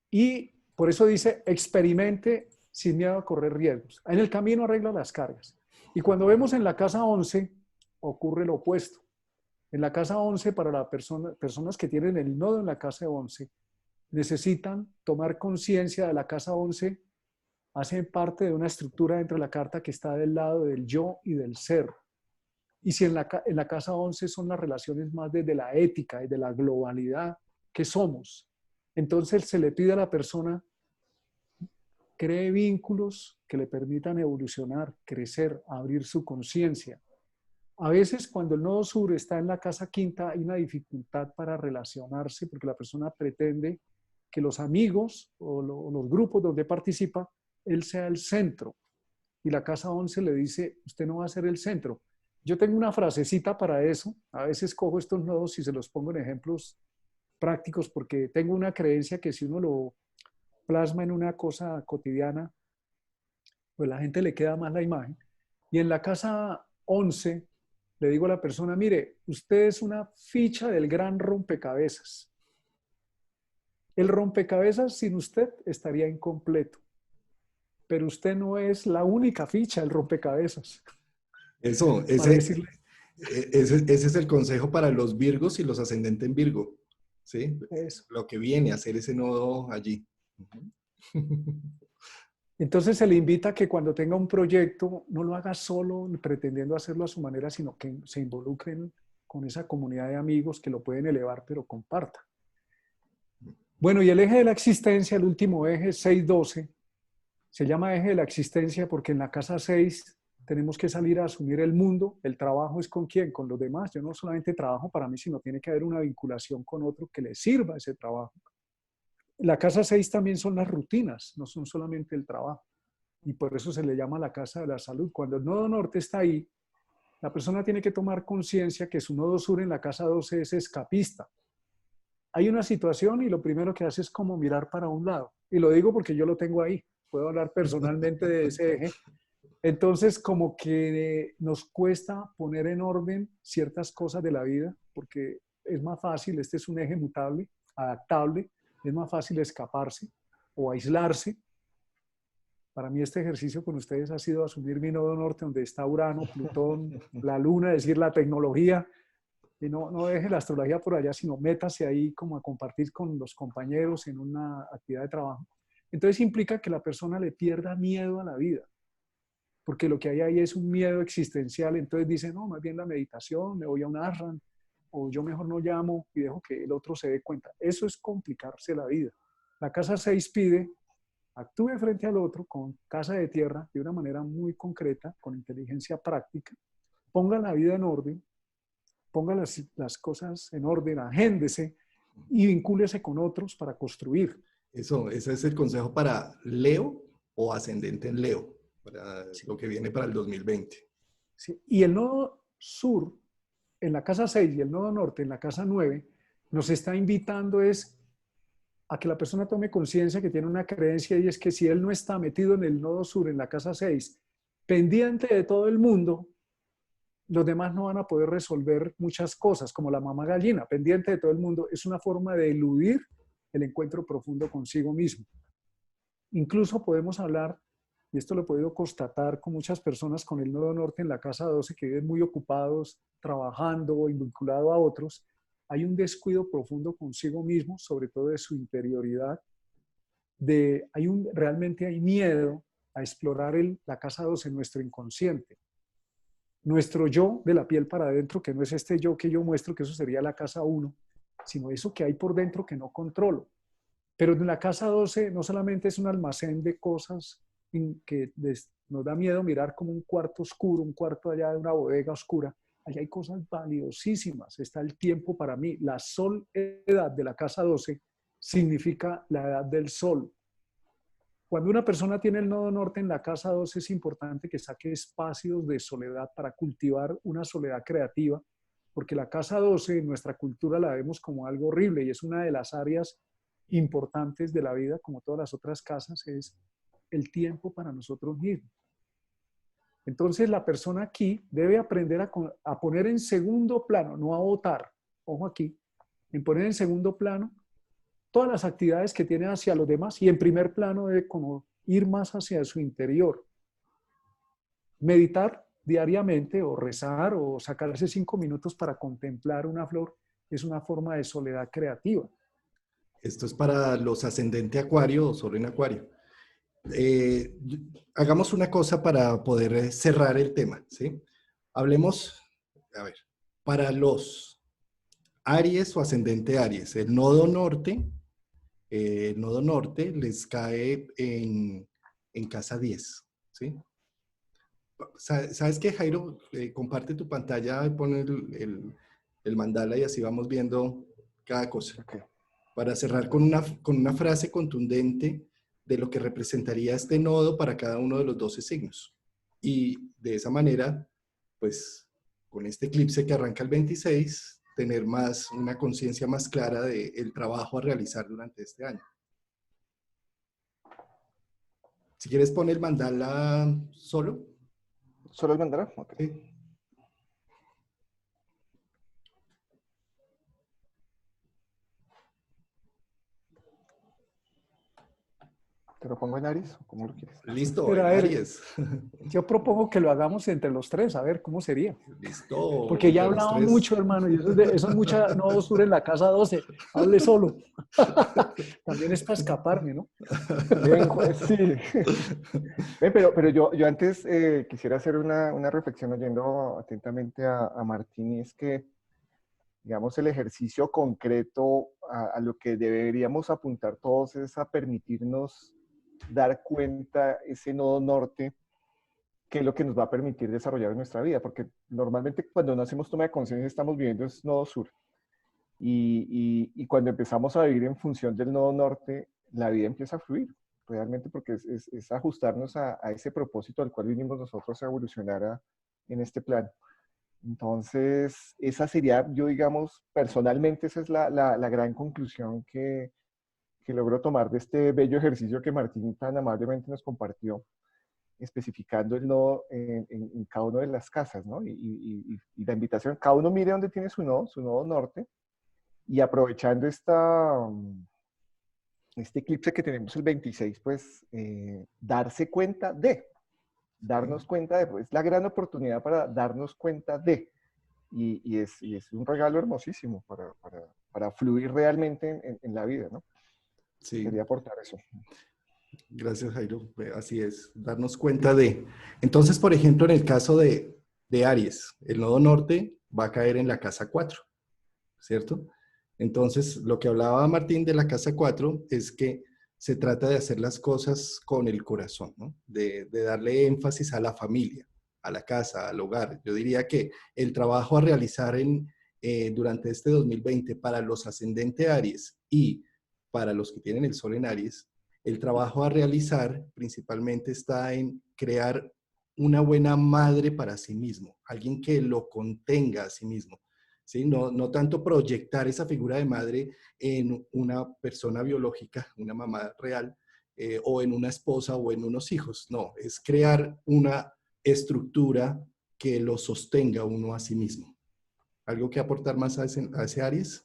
Speaker 3: Y Por eso dice, experimente sin miedo a correr riesgos. En el camino arregla las cargas. Y cuando vemos en la casa 11, ocurre lo opuesto. En la casa 11, para las personas que tienen el nodo en la casa 11, necesitan tomar conciencia de la casa 11, hacen parte de una estructura dentro de la carta que está del lado del yo y del ser. Y si en la casa 11 son las relaciones más desde la ética y de la globalidad que somos, entonces se le pide a la persona cree vínculos que le permitan evolucionar, crecer, abrir su conciencia. A veces cuando el nodo sur está en la casa quinta hay una dificultad para relacionarse porque la persona pretende que los amigos o los grupos donde participa, él sea el centro. Y la casa 11 le dice, usted no va a ser el centro. Yo tengo una frasecita para eso. A veces cojo estos nodos y se los pongo en ejemplos prácticos porque tengo una creencia que si uno lo plasma en una cosa cotidiana, pues a la gente le queda más la imagen. Y en la casa 11 le digo a la persona, mire, usted es una ficha del gran rompecabezas. El rompecabezas sin usted estaría incompleto, pero usted no es la única ficha del rompecabezas.
Speaker 1: Eso,
Speaker 3: Para decirle
Speaker 1: ese es el consejo para los Virgos y los ascendentes en Virgo, ¿sí?
Speaker 3: eso.
Speaker 1: Lo que viene a hacer ese nodo allí.
Speaker 3: Entonces se le invita a que cuando tenga un proyecto no lo haga solo pretendiendo hacerlo a su manera, sino que se involucren con esa comunidad de amigos que lo pueden elevar, pero compartan. Bueno, y el eje de la existencia, el último eje, 6-12, se llama eje de la existencia porque en la casa 6 tenemos que salir a asumir el mundo. El trabajo es con quién, con los demás. Yo no solamente trabajo para mí, sino tiene que haber una vinculación con otro que le sirva ese trabajo. La casa 6 también son las rutinas, no son solamente el trabajo. Y por eso se le llama la casa de la salud. Cuando el nodo norte está ahí, la persona tiene que tomar conciencia que su nodo sur en la casa 12 es escapista. Hay una situación y lo primero que hace es como mirar para un lado. Y lo digo porque yo lo tengo ahí. Puedo hablar personalmente de ese eje. Entonces, como que nos cuesta poner en orden ciertas cosas de la vida, porque es más fácil, este es un eje mutable, adaptable, es más fácil escaparse o aislarse. Para mí este ejercicio con ustedes ha sido asumir mi nodo norte, donde está Urano, Plutón, la Luna, es decir, la tecnología, y no deje la astrología por allá, sino métase ahí como a compartir con los compañeros en una actividad de trabajo. Entonces implica que la persona le pierda miedo a la vida, porque lo que hay ahí es un miedo existencial. Entonces dice, no, más bien la meditación, me voy a un ashram, o yo mejor no llamo y dejo que el otro se dé cuenta. Eso es complicarse la vida. La casa 6 pide, actúe frente al otro con casa de tierra de una manera muy concreta, con inteligencia práctica, ponga la vida en orden, ponga las cosas en orden, agéndese y vincúlese con otros para construir.
Speaker 1: Eso, ese es el consejo para Leo o ascendente en Leo, para lo que viene para el 2020.
Speaker 3: Sí. Y el nodo sur en la casa 6 y el nodo norte en la casa 9 nos está invitando es a que la persona tome conciencia que tiene una creencia y es que si él no está metido en el nodo sur en la casa 6, pendiente de todo el mundo, los demás no van a poder resolver muchas cosas, como la mamá gallina, pendiente de todo el mundo. Es una forma de eludir el encuentro profundo consigo mismo. Incluso podemos hablar, y esto lo he podido constatar con muchas personas con el nodo norte en la casa 12 que viven muy ocupados, trabajando y vinculados a otros, hay un descuido profundo consigo mismo, sobre todo de su interioridad, realmente hay miedo a explorar la casa 12 en nuestro inconsciente. Nuestro yo de la piel para adentro, que no es este yo que yo muestro, que eso sería la casa 1, sino eso que hay por dentro que no controlo. Pero en la casa 12 no solamente es un almacén de cosas que nos da miedo mirar como un cuarto oscuro, un cuarto allá de una bodega oscura. Allá hay cosas valiosísimas. Está el tiempo para mí. La soledad de la casa 12 significa la edad del sol. Cuando una persona tiene el nodo norte en la casa 12 es importante que saque espacios de soledad para cultivar una soledad creativa, porque la casa 12 en nuestra cultura la vemos como algo horrible y es una de las áreas importantes de la vida, como todas las otras casas, es el tiempo para nosotros mismos. Entonces la persona aquí debe aprender a poner en segundo plano, no a votar, ojo aquí, en poner en segundo plano todas las actividades que tiene hacia los demás y en primer plano debe como ir más hacia su interior. Meditar diariamente o rezar o sacarse 5 minutos para contemplar una flor es una forma de soledad creativa.
Speaker 1: Esto es para los ascendente Acuario o Sol en Acuario. Eh, Hagamos una cosa para poder cerrar el tema, ¿sí? Hablemos, a ver, para los Aries o ascendente Aries, el nodo norte les cae en casa 10, ¿sí? ¿Sabes qué, Jairo? Comparte tu pantalla y pon el mandala y así vamos viendo cada cosa.
Speaker 2: Okay.
Speaker 1: Para cerrar con una frase contundente de lo que representaría este nodo para cada uno de los 12 signos. Y de esa manera, pues, con este eclipse que arranca el 26, tener una conciencia más clara del trabajo a realizar durante este año. Si quieres, pon el mandala solo.
Speaker 2: ¿Solo el mandala? Okay.
Speaker 1: Sí.
Speaker 2: ¿Te lo pongo en Aries o cómo lo quieres?
Speaker 1: Listo,
Speaker 3: Pero
Speaker 1: en
Speaker 3: a ver,
Speaker 1: Aries.
Speaker 3: yo propongo que lo hagamos entre los tres, a ver cómo sería.
Speaker 1: Listo.
Speaker 3: Porque ya
Speaker 1: Entre los
Speaker 3: hablaba
Speaker 1: tres.
Speaker 3: mucho, hermano, y eso es mucha no sur en la casa 12. Hable solo. También es para escaparme, ¿no?
Speaker 2: Bien, sí. Pero yo antes quisiera hacer una reflexión oyendo atentamente a Martín, y es que, digamos, el ejercicio concreto a lo que deberíamos apuntar todos es a permitirnos dar cuenta ese nodo norte, que es lo que nos va a permitir desarrollar nuestra vida, porque normalmente cuando no hacemos toma de conciencia estamos viviendo es nodo sur. Y cuando empezamos a vivir en función del nodo norte, la vida empieza a fluir, realmente, porque es ajustarnos a ese propósito al cual vinimos nosotros a evolucionar en este plano. Entonces, esa sería, yo digamos, personalmente, esa es la gran conclusión que logro tomar de este bello ejercicio que Martín tan amablemente nos compartió, especificando el nodo en cada una de las casas, ¿no? Y la invitación, cada uno mire dónde tiene su nodo norte, y aprovechando este eclipse que tenemos el 26, pues darnos cuenta de, pues la gran oportunidad para darnos cuenta de, y es un regalo hermosísimo para fluir realmente en la vida, ¿no?
Speaker 1: Sí.
Speaker 2: Quería aportar eso.
Speaker 1: Gracias, Jairo. Así es, darnos cuenta de. Entonces, por ejemplo, en el caso de Aries, el nodo norte va a caer en la casa 4, ¿cierto? Entonces, lo que hablaba Martín de la casa 4 es que se trata de hacer las cosas con el corazón, ¿no? De darle énfasis a la familia, a la casa, al hogar. Yo diría que el trabajo a realizar durante este 2020 para los ascendente Aries y para los que tienen el sol en Aries, el trabajo a realizar principalmente está en crear una buena madre para sí mismo, alguien que lo contenga a sí mismo. ¿Sí? No tanto proyectar esa figura de madre en una persona biológica, una mamá real, o en una esposa o en unos hijos. No, es crear una estructura que lo sostenga uno a sí mismo. ¿Algo que aportar más a ese Aries?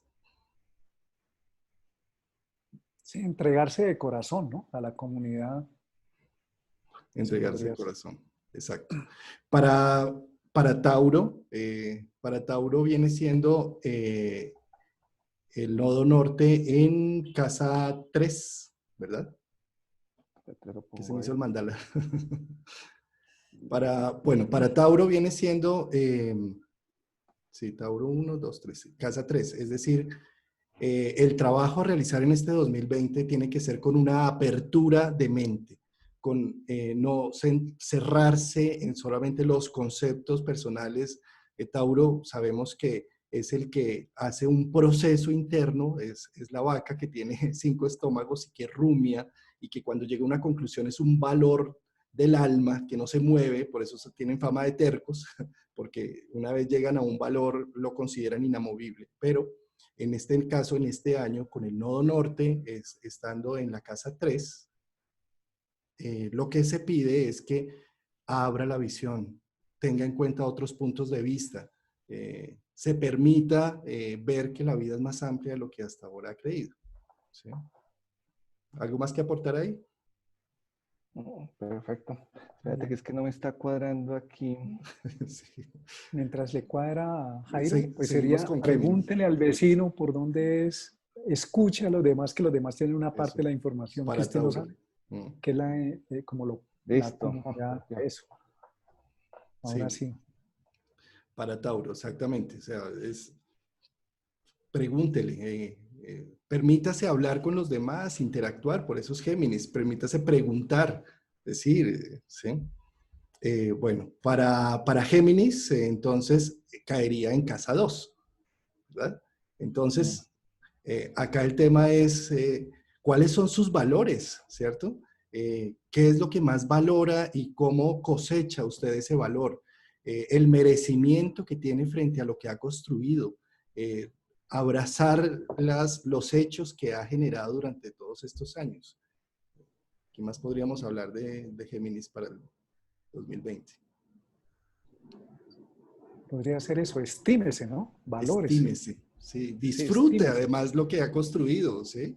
Speaker 3: Sí, entregarse de corazón, ¿no? A la comunidad.
Speaker 1: Entregarse de corazón, exacto. Para Tauro viene siendo el nodo norte en casa 3, ¿verdad? Que se me hizo el mandala. Para Tauro viene siendo, sí, Tauro 1, 2, 3, casa 3, es decir, el trabajo a realizar en este 2020 tiene que ser con una apertura de mente, con no cerrarse en solamente los conceptos personales. Tauro sabemos que es el que hace un proceso interno, es la vaca que tiene 5 estómagos y que rumia, y que cuando llega a una conclusión es un valor del alma que no se mueve, por eso tienen fama de tercos, porque una vez llegan a un valor lo consideran inamovible. Pero en este caso, en este año, con el nodo norte, estando en la casa 3, lo que se pide es que abra la visión, tenga en cuenta otros puntos de vista, se permita ver que la vida es más amplia de lo que hasta ahora ha creído. ¿sí? ¿Algo más que aportar ahí?
Speaker 2: Perfecto. Espérate que es que no me está cuadrando aquí.
Speaker 1: Sí.
Speaker 3: Mientras le cuadra a Jairo, pues
Speaker 1: Seguimos
Speaker 3: sería
Speaker 1: con Géminis.
Speaker 3: pregúntele al vecino por dónde es, escuche a los demás, que los demás tienen una parte de
Speaker 1: Eso,
Speaker 3: la información que
Speaker 1: para
Speaker 3: usted no
Speaker 1: Tauro.
Speaker 3: sabe,
Speaker 1: Mm,
Speaker 3: que es la, la
Speaker 2: Listo.
Speaker 3: comunidad,
Speaker 2: Ya.
Speaker 3: eso, ahora
Speaker 1: sí,
Speaker 3: sí.
Speaker 1: para Tauro, exactamente. O sea, pregúntele, permítase hablar con los demás, interactuar, por eso es Géminis, permítase preguntar, decir, ¿sí? Bueno, para Géminis, entonces caería en casa 2, ¿verdad? Entonces, acá el tema es cuáles son sus valores, ¿cierto? ¿Qué es lo que más valora y cómo cosecha usted ese valor? El merecimiento que tiene frente a lo que ha construido, eh, abrazar los hechos que ha generado durante todos estos años. ¿Qué más podríamos hablar de Géminis para el 2020?
Speaker 3: Podría ser eso, estímese, ¿no? Valórese.
Speaker 1: Estímese, ¿sí?
Speaker 3: Sí,
Speaker 1: Disfrute
Speaker 3: estímese.
Speaker 1: además lo que ha construido, ¿sí?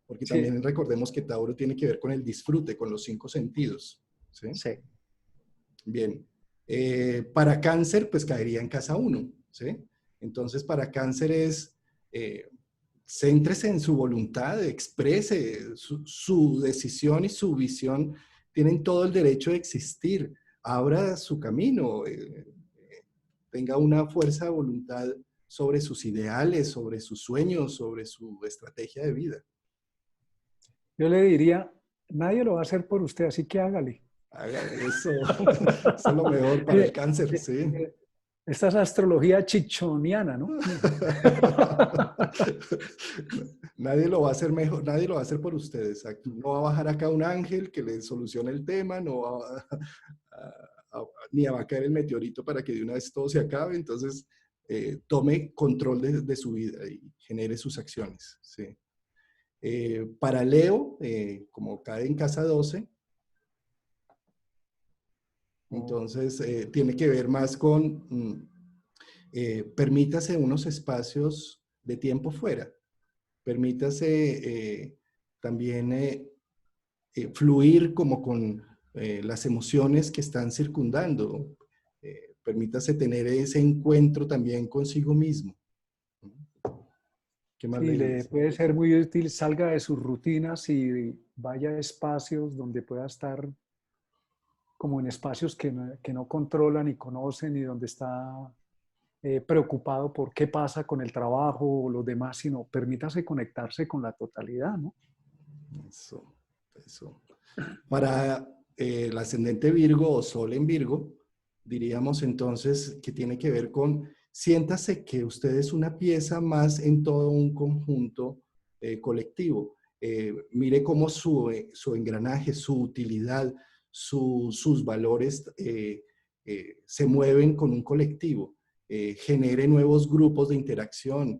Speaker 1: Porque
Speaker 3: Sí,
Speaker 1: también recordemos que Tauro tiene que ver con el disfrute, con los 5 sentidos, ¿sí?
Speaker 3: sí.
Speaker 1: Bien. Para Cáncer, pues caería en casa 1, ¿sí? Entonces, para Cáncer es, céntrese en su voluntad, exprese su decisión y su visión, tienen todo el derecho de existir, abra su camino, tenga una fuerza de voluntad sobre sus ideales, sobre sus sueños, sobre su estrategia de vida.
Speaker 3: Yo le diría, nadie lo va a hacer por usted, así que hágale.
Speaker 1: Haga eso, eso es lo mejor para el Cáncer, sí.
Speaker 3: Esta es astrología chichoniana, ¿no?
Speaker 1: Nadie lo va a hacer mejor, nadie lo va a hacer por ustedes, exacto. No va a bajar acá un ángel que le solucione el tema, no va ni va a caer el meteorito para que de una vez todo se acabe. Entonces, tome control de su vida y genere sus acciones. ¿Sí? Para Leo, como cae en casa 12, entonces tiene que ver más con permítase unos espacios de tiempo fuera. Permítase también fluir como con las emociones que están circundando. Permítase tener ese encuentro también consigo mismo. ¿Qué más
Speaker 3: Sí,
Speaker 1: le
Speaker 3: le
Speaker 1: dice?
Speaker 3: puede ser muy útil, salga de sus rutinas y vaya a espacios donde pueda estar como en espacios que no controla ni conoce ni donde está preocupado por qué pasa con el trabajo o los demás, sino permítase conectarse con la totalidad, ¿no?
Speaker 1: Eso, eso. Para el ascendente Virgo o Sol en Virgo, diríamos entonces que tiene que ver con siéntase que usted es una pieza más en todo un conjunto colectivo. Mire cómo su engranaje, su utilidad, sus valores se mueven con un colectivo. Genere nuevos grupos de interacción,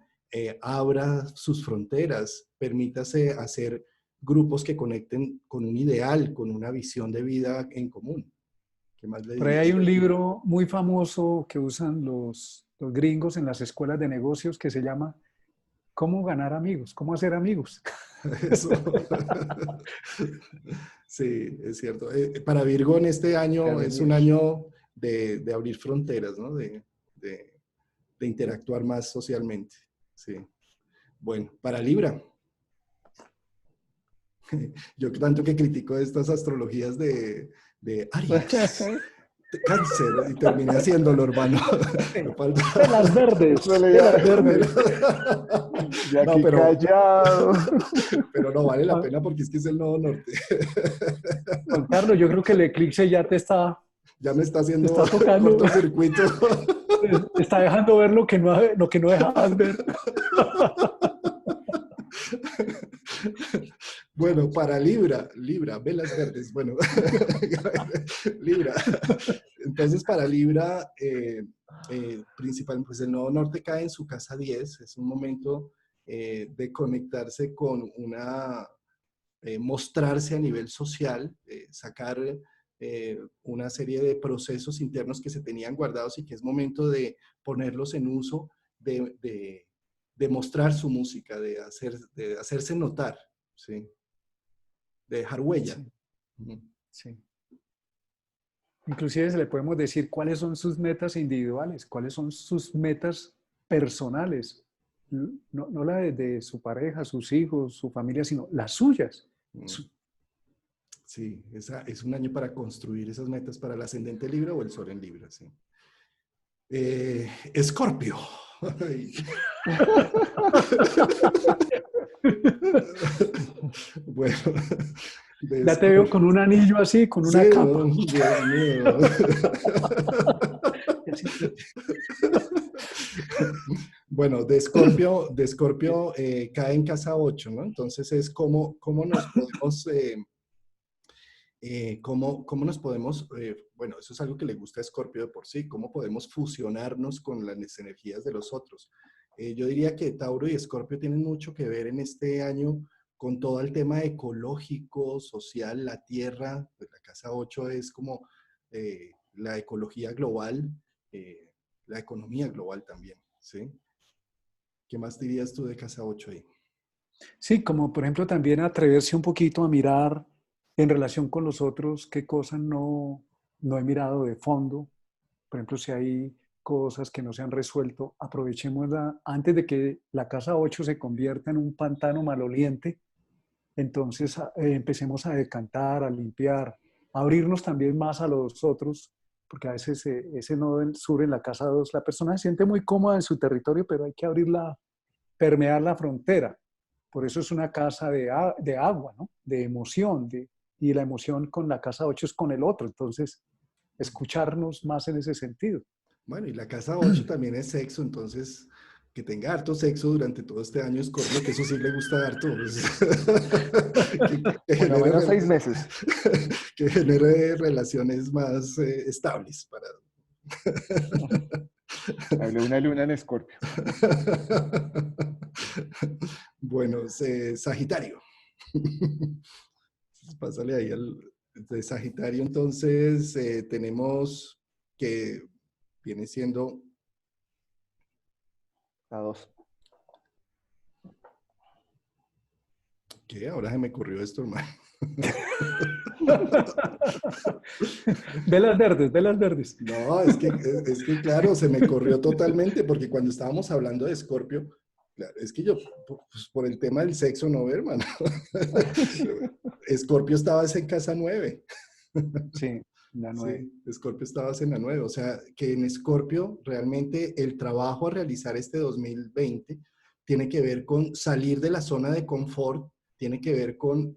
Speaker 1: abra sus fronteras, permítase hacer grupos que conecten con un ideal, con una visión de vida en común. ¿Qué más le
Speaker 3: Por ahí
Speaker 1: diría?
Speaker 3: hay un libro muy famoso que usan los gringos en las escuelas de negocios que se llama ¿Cómo ganar amigos? ¿Cómo hacer amigos?
Speaker 1: Eso. Sí, es cierto. Para Virgo en este año es un
Speaker 2: Amigos.
Speaker 1: año de abrir fronteras, ¿no? De interactuar más socialmente. Sí. Bueno, para Libra. Yo tanto que critico estas astrologías de Aries, de Cáncer, y terminé haciéndolo, hermano. Me falta...
Speaker 3: Velas verdes,
Speaker 2: Suele ya,
Speaker 3: velas verdes.
Speaker 2: ya
Speaker 1: No,
Speaker 2: aquí callado.
Speaker 1: pero no vale la pena porque es que es el Nodo Norte.
Speaker 3: Juan Carlos, yo creo que el eclipse ya
Speaker 1: Ya me está
Speaker 3: te
Speaker 1: haciendo
Speaker 3: está tocando,
Speaker 1: cortocircuito.
Speaker 3: te está dejando ver lo que no dejabas ver.
Speaker 1: Bueno, para Libra, velas verdes, bueno, Libra. Entonces, para Libra, principal, pues el Nodo Norte cae en su casa 10, es un momento de conectarse con mostrarse a nivel social, sacar una serie de procesos internos que se tenían guardados y que es momento de ponerlos en uso, de de mostrar su música, de hacerse notar, ¿sí? De dejar huella.
Speaker 3: Sí, sí. Inclusive se le podemos decir cuáles son sus metas individuales, cuáles son sus metas personales. No la de su pareja, sus hijos, su familia, sino las suyas.
Speaker 1: Sí, es un año para construir esas metas para el ascendente Libra o el Sol en Libra, sí. Escorpio. Bueno,
Speaker 3: Ya te veo con un anillo así, con
Speaker 1: sí,
Speaker 3: una capa.
Speaker 1: no, Dios mío. Bueno, de Escorpio cae en casa 8, ¿no? Entonces es cómo nos podemos, cómo nos podemos, bueno, eso es algo que le gusta a Escorpio de por sí, cómo podemos fusionarnos con las energías de los otros. Yo diría que Tauro y Escorpio tienen mucho que ver en este año con todo el tema ecológico, social, la tierra, pues la casa 8 es como la ecología global, la economía global también, ¿sí? ¿Qué más dirías tú de casa 8 ahí?
Speaker 3: Sí, como por ejemplo también atreverse un poquito a mirar en relación con los otros qué cosas no he mirado de fondo. Por ejemplo, si hay cosas que no se han resuelto, aprovechémosla antes de que la casa 8 se convierta en un pantano maloliente. Entonces empecemos a decantar, a limpiar, a abrirnos también más a los otros, porque a veces ese nodo del sur en la casa 2, la persona se siente muy cómoda en su territorio, pero hay que abrirla, permear la frontera. Por eso es una casa de agua, ¿no? De emoción, y la emoción con la casa 8 es con el otro. Entonces, escucharnos más en ese sentido.
Speaker 1: Bueno, y la casa 8 también es sexo, entonces que tenga harto sexo durante todo este año, Escorpio, que eso sí le gusta harto. Pues, que
Speaker 2: Por lo
Speaker 1: genere,
Speaker 2: menos 6 meses.
Speaker 1: que genere relaciones más estables para...
Speaker 2: Hablé una luna en Escorpio.
Speaker 1: Bueno, Sagitario. Pásale ahí de Sagitario, entonces tenemos que viene siendo...
Speaker 2: A 2.
Speaker 1: ¿Qué? Ahora se me ocurrió esto, hermano.
Speaker 3: Velas verdes, velas verdes.
Speaker 1: No, es que claro, se me corrió totalmente porque cuando estábamos hablando de Escorpio, claro, es que yo, pues, por el tema del sexo, no, hermano. Escorpio estabas en casa 9.
Speaker 3: Sí, la 9.
Speaker 1: Sí, Escorpio estabas en la 9. O sea, que en Escorpio realmente el trabajo a realizar este 2020 tiene que ver con salir de la zona de confort, tiene que ver con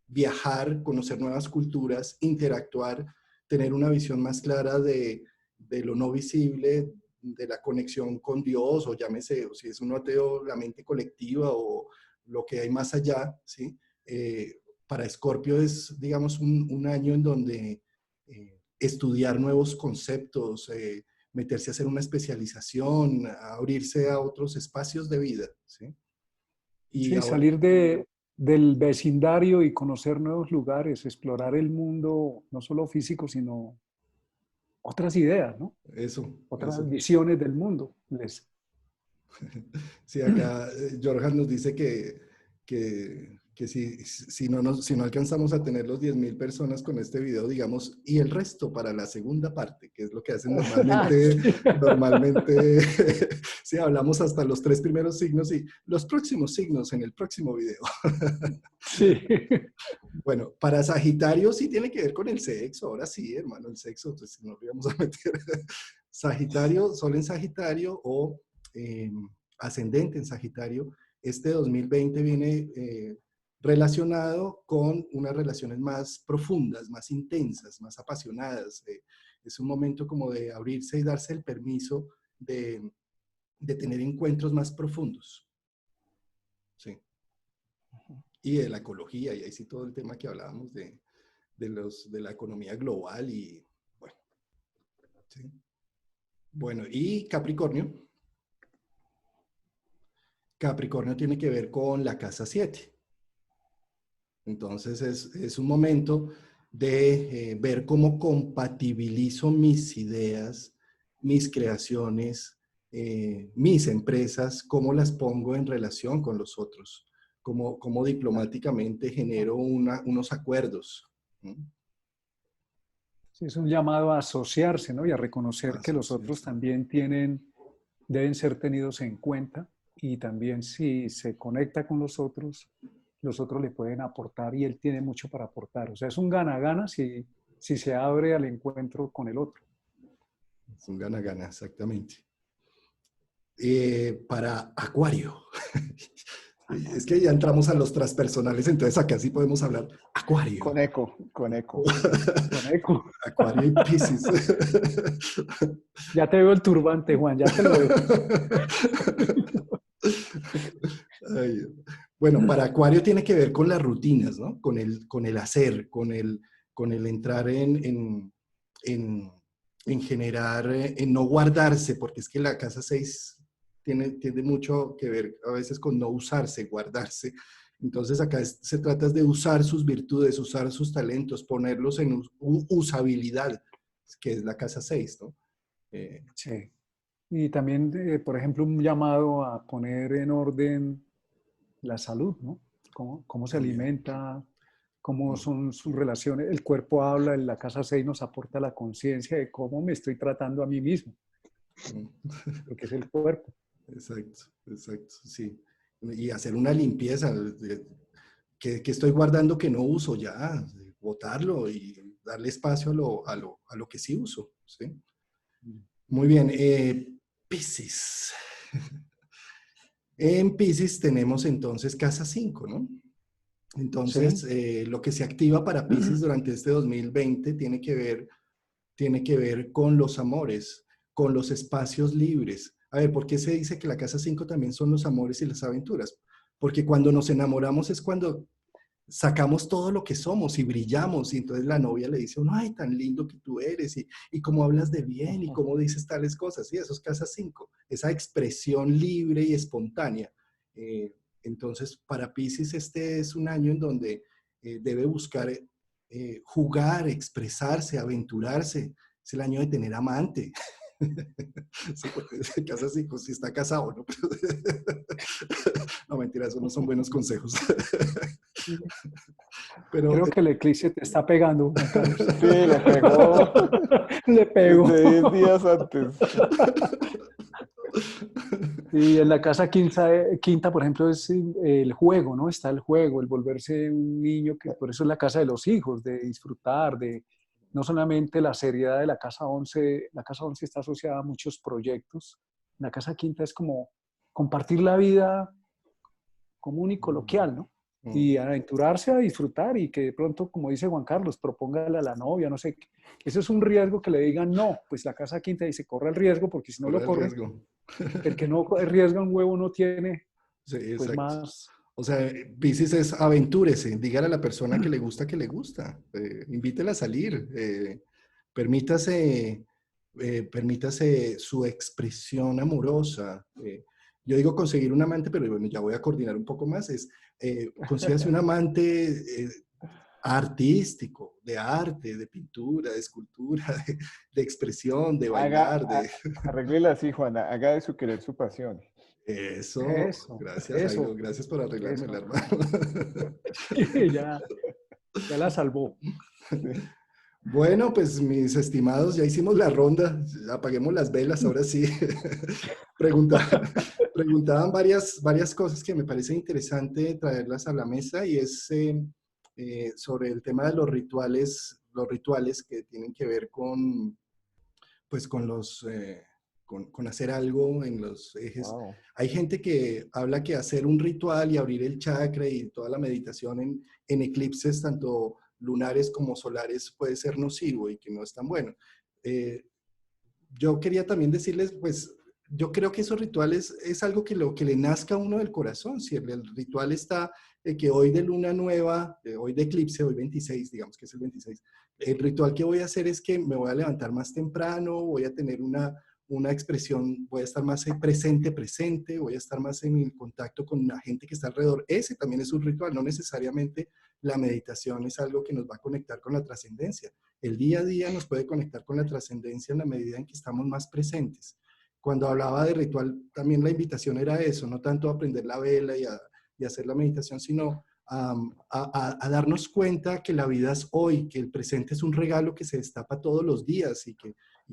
Speaker 1: viajar, conocer nuevas culturas, interactuar, tener una visión más clara de lo no visible, de la conexión con Dios, o llámese, o si es un ateo, la mente colectiva o lo que hay más allá, ¿sí? Para Escorpio es, digamos, un año en donde estudiar nuevos conceptos, meterse a hacer una especialización, a abrirse a otros espacios de vida, ¿sí? Y
Speaker 3: Sí,
Speaker 1: ahora,
Speaker 3: salir del vecindario y conocer nuevos lugares, explorar el mundo, no solo físico, sino otras ideas, ¿no? Otras
Speaker 1: eso.
Speaker 3: visiones del mundo.
Speaker 1: Sí, acá Jorjan nos dice que si no alcanzamos a tener los 10.000 personas con este video, digamos, y el resto para la segunda parte, que es lo que hacen normalmente, si hablamos hasta los 3 primeros signos y los próximos signos en el próximo video.
Speaker 3: Sí.
Speaker 1: Bueno, para Sagitario sí tiene que ver con el sexo, ahora sí, hermano, el sexo, entonces no lo íbamos a meter. Sagitario, Sol en Sagitario o ascendente en Sagitario, este 2020 viene relacionado con unas relaciones más profundas, más intensas, más apasionadas. Es un momento como de abrirse y darse el permiso de tener encuentros más profundos. Sí. Y de la ecología, y ahí sí todo el tema que hablábamos de la economía global y bueno. ¿Sí? Bueno, y Capricornio. Capricornio tiene que ver con la casa 7. Entonces es un momento de ver cómo compatibilizo mis ideas, mis creaciones, mis empresas, cómo las pongo en relación con los otros, cómo diplomáticamente genero unos acuerdos. ¿No?
Speaker 3: Sí, es un llamado a asociarse, ¿no? Y a reconocer que los otros
Speaker 1: Asociarse.
Speaker 3: también deben ser tenidos en cuenta y también si se conecta con los otros le pueden aportar y él tiene mucho para aportar. O sea, es un gana-gana si se abre al encuentro con el otro.
Speaker 1: Es un gana-gana, exactamente. Para Acuario. Es que ya entramos a los transpersonales, entonces acá sí podemos hablar. Acuario.
Speaker 2: Con eco, con eco.
Speaker 3: Con eco.
Speaker 1: Acuario y Piscis.
Speaker 3: Ya te veo el turbante, Juan, ya te lo veo.
Speaker 1: Ay, bueno, para Acuario tiene que ver con las rutinas, ¿no? Con el hacer, con el entrar en generar, en no guardarse, porque es que la casa 6 tiene mucho que ver a veces con no usarse, guardarse. Entonces acá se trata de usar sus virtudes, usar sus talentos, ponerlos en usabilidad, que es la casa 6, ¿no?
Speaker 3: Sí. Y también, por ejemplo, un llamado a poner en orden la salud, ¿no? Cómo se
Speaker 1: También.
Speaker 3: alimenta, cómo son sus relaciones. El cuerpo habla, en la casa 6 nos aporta la conciencia de cómo me estoy tratando a mí mismo, porque es el cuerpo.
Speaker 1: Exacto, exacto, sí. Y hacer una limpieza, que estoy guardando que no uso ya, botarlo y darle espacio a lo que sí uso, ¿sí? Muy bien, Piscis. En Piscis tenemos entonces casa 5, ¿no? Entonces,
Speaker 3: Sí,
Speaker 1: lo que se activa para Piscis durante este 2020 tiene que ver con los amores, con los espacios libres. A ver, ¿por qué se dice que la casa 5 también son los amores y las aventuras? Porque cuando nos enamoramos es cuando sacamos todo lo que somos y brillamos y entonces la novia le dice, no, ay, tan lindo que tú eres y cómo hablas de bien y cómo dices tales cosas. Y eso es casa 5, esa expresión libre y espontánea. Entonces, para Piscis este es un año en donde debe buscar jugar, expresarse, aventurarse. Es el año de tener amante. Sí, porque casa 5 si está casado, ¿no? No, mentira, eso no son buenos consejos. Pero
Speaker 3: creo que el eclipse te está pegando, Juan Carlos.
Speaker 2: Sí, le pegó
Speaker 3: Le pego.
Speaker 2: desde 10 días antes.
Speaker 3: Y en la casa quinta, por ejemplo, es el juego, ¿no? Está el juego, el volverse un niño, que por eso es la casa de los hijos, de disfrutar, de no solamente la seriedad de la casa 11 está asociada a muchos proyectos. La casa quinta es como compartir la vida común y coloquial, ¿no? Y aventurarse a disfrutar y que de pronto, como dice Juan Carlos, propóngale a la novia, no sé, eso es un riesgo que le digan no, pues la casa quinta dice corre el riesgo porque si no lo
Speaker 1: corre el
Speaker 3: corre,
Speaker 1: riesgo.
Speaker 3: el que no arriesga un huevo no tiene,
Speaker 1: Sí,
Speaker 3: pues
Speaker 1: exacto.
Speaker 3: más.
Speaker 1: O sea, Piscis es aventúrese, dígale a la persona que le gusta, invítela a salir, permítase, permítase su expresión amorosa. Yo digo conseguir un amante, pero bueno, ya voy a coordinar un poco más, consígase un amante artístico, de arte, de pintura, de escultura, de expresión, de bailar, de...
Speaker 2: Arreglela así, Juana, haga de su querer su pasión.
Speaker 1: Eso,
Speaker 3: Eso,
Speaker 1: gracias, Jairo,
Speaker 3: eso,
Speaker 1: gracias por arreglarme el
Speaker 3: eso.
Speaker 1: hermano.
Speaker 3: Sí, ya la salvó.
Speaker 2: Sí.
Speaker 1: Bueno, pues mis estimados, ya hicimos la ronda, apaguemos las velas, ahora sí. Preguntaban, preguntaban varias cosas que me parece interesante traerlas a la mesa y es sobre el tema de los rituales que tienen que ver con, pues con hacer algo en los ejes.
Speaker 2: Wow.
Speaker 1: Hay gente que habla que hacer un ritual y abrir el chakra y toda la meditación en eclipses, tanto lunares como solares, puede ser nocivo y que no es tan bueno. Yo quería también decirles, pues, yo creo que esos rituales es algo lo que le nazca a uno del corazón. Si el ritual está que hoy de luna nueva, hoy de eclipse, hoy 26, digamos que es el 26, el ritual que voy a hacer es que me voy a levantar más temprano, voy a tener una expresión, voy a estar más presente, voy a estar más en contacto con la gente que está alrededor. Ese también es un ritual, no necesariamente la meditación es algo que nos va a conectar con la trascendencia. El día a día nos puede conectar con la trascendencia en la medida en que estamos más presentes. cuando hablaba de ritual, también la invitación era eso, no tanto a aprender la vela y hacer la meditación, sino a darnos cuenta que la vida es hoy, que el presente es un regalo que se destapa todos los días y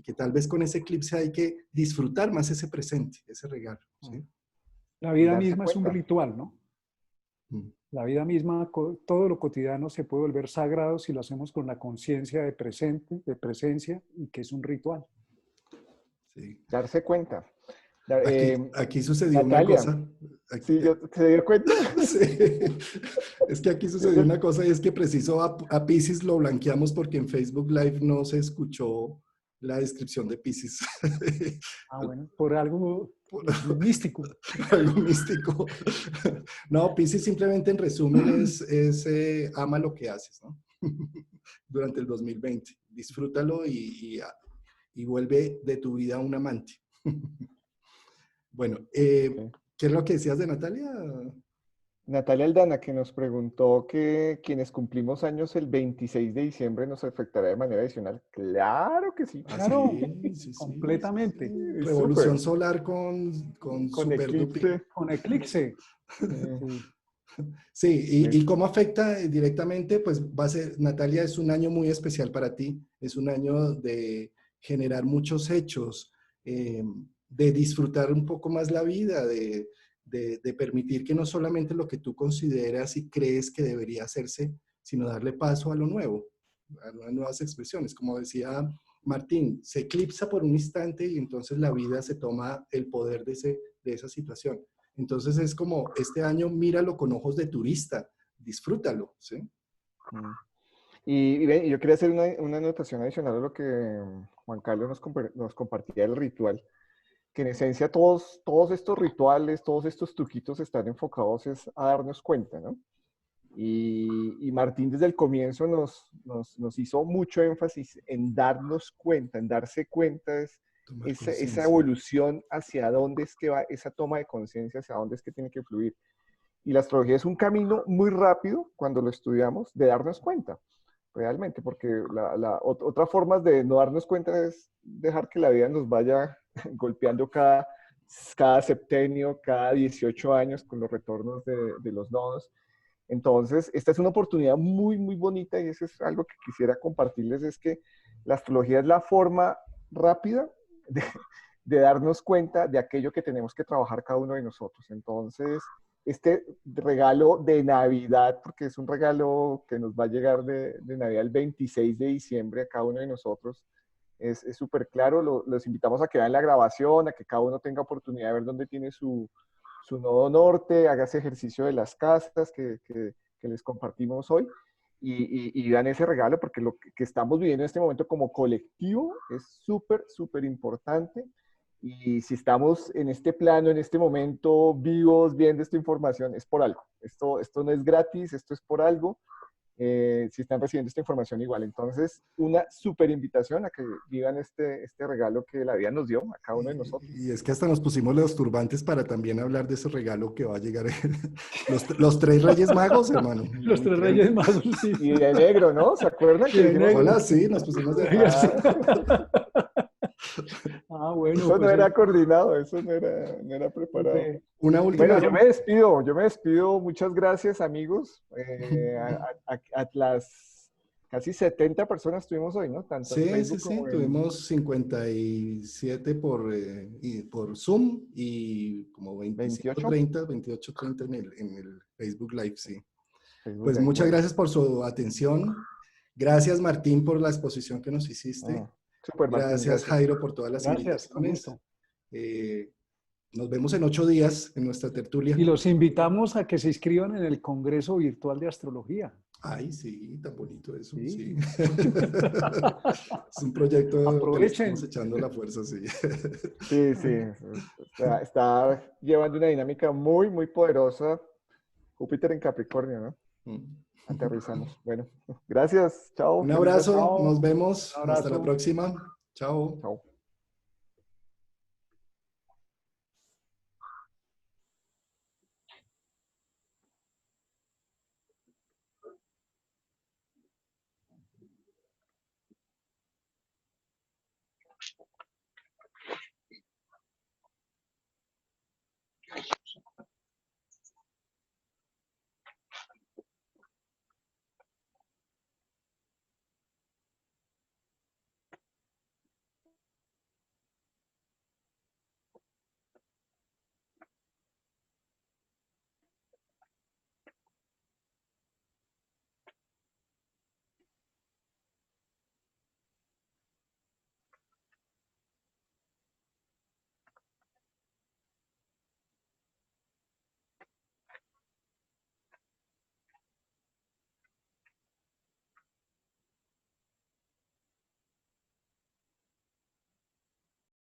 Speaker 1: que tal vez con ese eclipse hay que disfrutar más ese presente, ese regalo. ¿Sí?
Speaker 3: La
Speaker 2: Y
Speaker 3: vida
Speaker 2: darse
Speaker 3: misma es un
Speaker 2: cuenta.
Speaker 3: ritual, ¿no?
Speaker 1: Mm.
Speaker 3: La vida misma, todo lo cotidiano se puede volver sagrado si lo hacemos con la conciencia de presente, de presencia, y que es un ritual.
Speaker 1: Sí.
Speaker 2: Darse cuenta.
Speaker 1: Aquí sucedió una
Speaker 2: Natalia,
Speaker 1: cosa. Aquí,
Speaker 2: ¿sí, ¿se dio cuenta?
Speaker 1: sí. Es que aquí sucedió una cosa y es que preciso a Piscis lo blanqueamos porque en Facebook Live no se escuchó la descripción de Piscis.
Speaker 3: Ah, bueno, por algo
Speaker 1: Por
Speaker 3: místico.
Speaker 1: algo místico. No, Piscis simplemente en resumen es ama lo que haces, ¿no? Durante el 2020. Disfrútalo y vuelve de tu vida un amante. Bueno,
Speaker 2: Ok.
Speaker 1: ¿qué es lo que decías de Natalia?
Speaker 2: Natalia Aldana, que nos preguntó que quienes cumplimos años el 26 de diciembre nos afectará de manera adicional. Claro que sí.
Speaker 1: Ah,
Speaker 3: Claro,
Speaker 1: sí, sí, sí, sí,
Speaker 3: completamente.
Speaker 1: sí.
Speaker 2: Súper.
Speaker 1: Revolución solar con
Speaker 2: Con
Speaker 1: super dupi.
Speaker 2: eclipse.
Speaker 3: Con eclipse.
Speaker 2: eh,
Speaker 3: Sí.
Speaker 1: Sí,
Speaker 2: es-
Speaker 1: y cómo afecta directamente, pues va a ser, Natalia, es un año muy especial para ti, es un año de generar muchos hechos, de disfrutar un poco más la vida, de permitir que no solamente lo que tú consideras y crees que debería hacerse, sino darle paso a lo nuevo, a las nuevas expresiones. Como decía Martín, se eclipsa por un instante y entonces la vida se toma el poder de esa situación. Entonces es como, este año míralo con ojos de turista, disfrútalo, ¿sí?
Speaker 2: mm. Y yo quería hacer una anotación adicional a lo que Juan Carlos nos compartía del ritual, que en esencia todos estos rituales, todos estos truquitos están enfocados es a darnos cuenta, ¿no? Y Martín desde el comienzo nos hizo mucho énfasis en darnos cuenta, en darse cuenta,
Speaker 1: Tomar
Speaker 2: esa
Speaker 1: conciencia.
Speaker 2: evolución hacia dónde es que va, esa toma de conciencia, hacia dónde es que tiene que fluir. Y la astrología es un camino muy rápido cuando lo estudiamos de darnos cuenta, realmente, porque otras formas de no darnos cuenta es dejar que la vida nos vaya golpeando cada septenio, cada 18 años con los retornos de los nodos. Entonces, esta es una oportunidad muy, muy bonita y eso es algo que quisiera compartirles, es que la astrología es la forma rápida de, de darnos cuenta de aquello que tenemos que trabajar cada uno de nosotros. Entonces, este regalo de Navidad, porque es un regalo que nos va a llegar de Navidad el 26 de diciembre a cada uno de nosotros, es súper claro. Los invitamos a que vean la grabación, a que cada uno tenga oportunidad de ver dónde tiene su nodo norte, haga ese ejercicio de las castas que les compartimos hoy y vean ese regalo porque lo que estamos viviendo en este momento como colectivo es súper, súper importante. Y si estamos en este plano, en este momento, vivos, viendo esta información, es por algo. Esto no es gratis, esto es por algo. Si están recibiendo esta información igual. Entonces, una súper invitación a que vivan este regalo que la vida nos dio a cada uno de nosotros.
Speaker 1: Y es que hasta nos pusimos los turbantes para también hablar de ese regalo que va a llegar. Los tres Reyes Magos, hermano.
Speaker 3: Los tres Reyes
Speaker 1: Increíble.
Speaker 3: Magos, sí.
Speaker 2: Y de negro, ¿no? ¿Se acuerdan
Speaker 3: Y
Speaker 2: que
Speaker 3: de
Speaker 2: hicimos
Speaker 3: negro.
Speaker 1: Hola, sí, nos pusimos de...
Speaker 3: Ah, bueno,
Speaker 2: Eso no
Speaker 3: pues
Speaker 2: era coordinado, eso no era preparado.
Speaker 3: ve.
Speaker 1: Una
Speaker 2: Bueno,
Speaker 1: última...
Speaker 2: yo me despido. Muchas gracias, amigos. A las casi 70 personas estuvimos hoy, ¿no? Tanto en
Speaker 1: Sí, sí,
Speaker 2: Facebook
Speaker 1: sí,
Speaker 2: como en
Speaker 1: tuvimos 57 por Zoom y como 25,
Speaker 2: 28.
Speaker 1: 30, 28, 30 en el Facebook Live, sí.
Speaker 2: Facebook
Speaker 1: Pues
Speaker 2: Live.
Speaker 1: muchas
Speaker 2: Bueno,
Speaker 1: gracias por su atención. Gracias, Martín, por la exposición que nos hiciste.
Speaker 2: súper, Martín,
Speaker 1: Gracias,
Speaker 2: gracias.
Speaker 1: Jairo, por todas las
Speaker 3: Gracias, con
Speaker 1: invitaciones.
Speaker 3: gusto.
Speaker 1: Nos vemos en 8 días en nuestra tertulia.
Speaker 3: Y los invitamos a que se inscriban en el Congreso Virtual de Astrología.
Speaker 1: Ay, sí, tan bonito eso,
Speaker 3: Sí.
Speaker 1: sí. Es un proyecto que le estamos
Speaker 3: Aprovechen.
Speaker 1: echando la fuerza, sí.
Speaker 2: Sí, sí. Está llevando una dinámica muy, muy poderosa. Júpiter en Capricornio, ¿no? Aterrizamos. Bueno, gracias. Chao.
Speaker 1: Un
Speaker 2: Feliz noche.
Speaker 1: abrazo,
Speaker 3: Chao.
Speaker 1: nos vemos.
Speaker 3: Un
Speaker 1: Hasta la
Speaker 3: abrazo.
Speaker 1: próxima. Chao.
Speaker 2: Chao.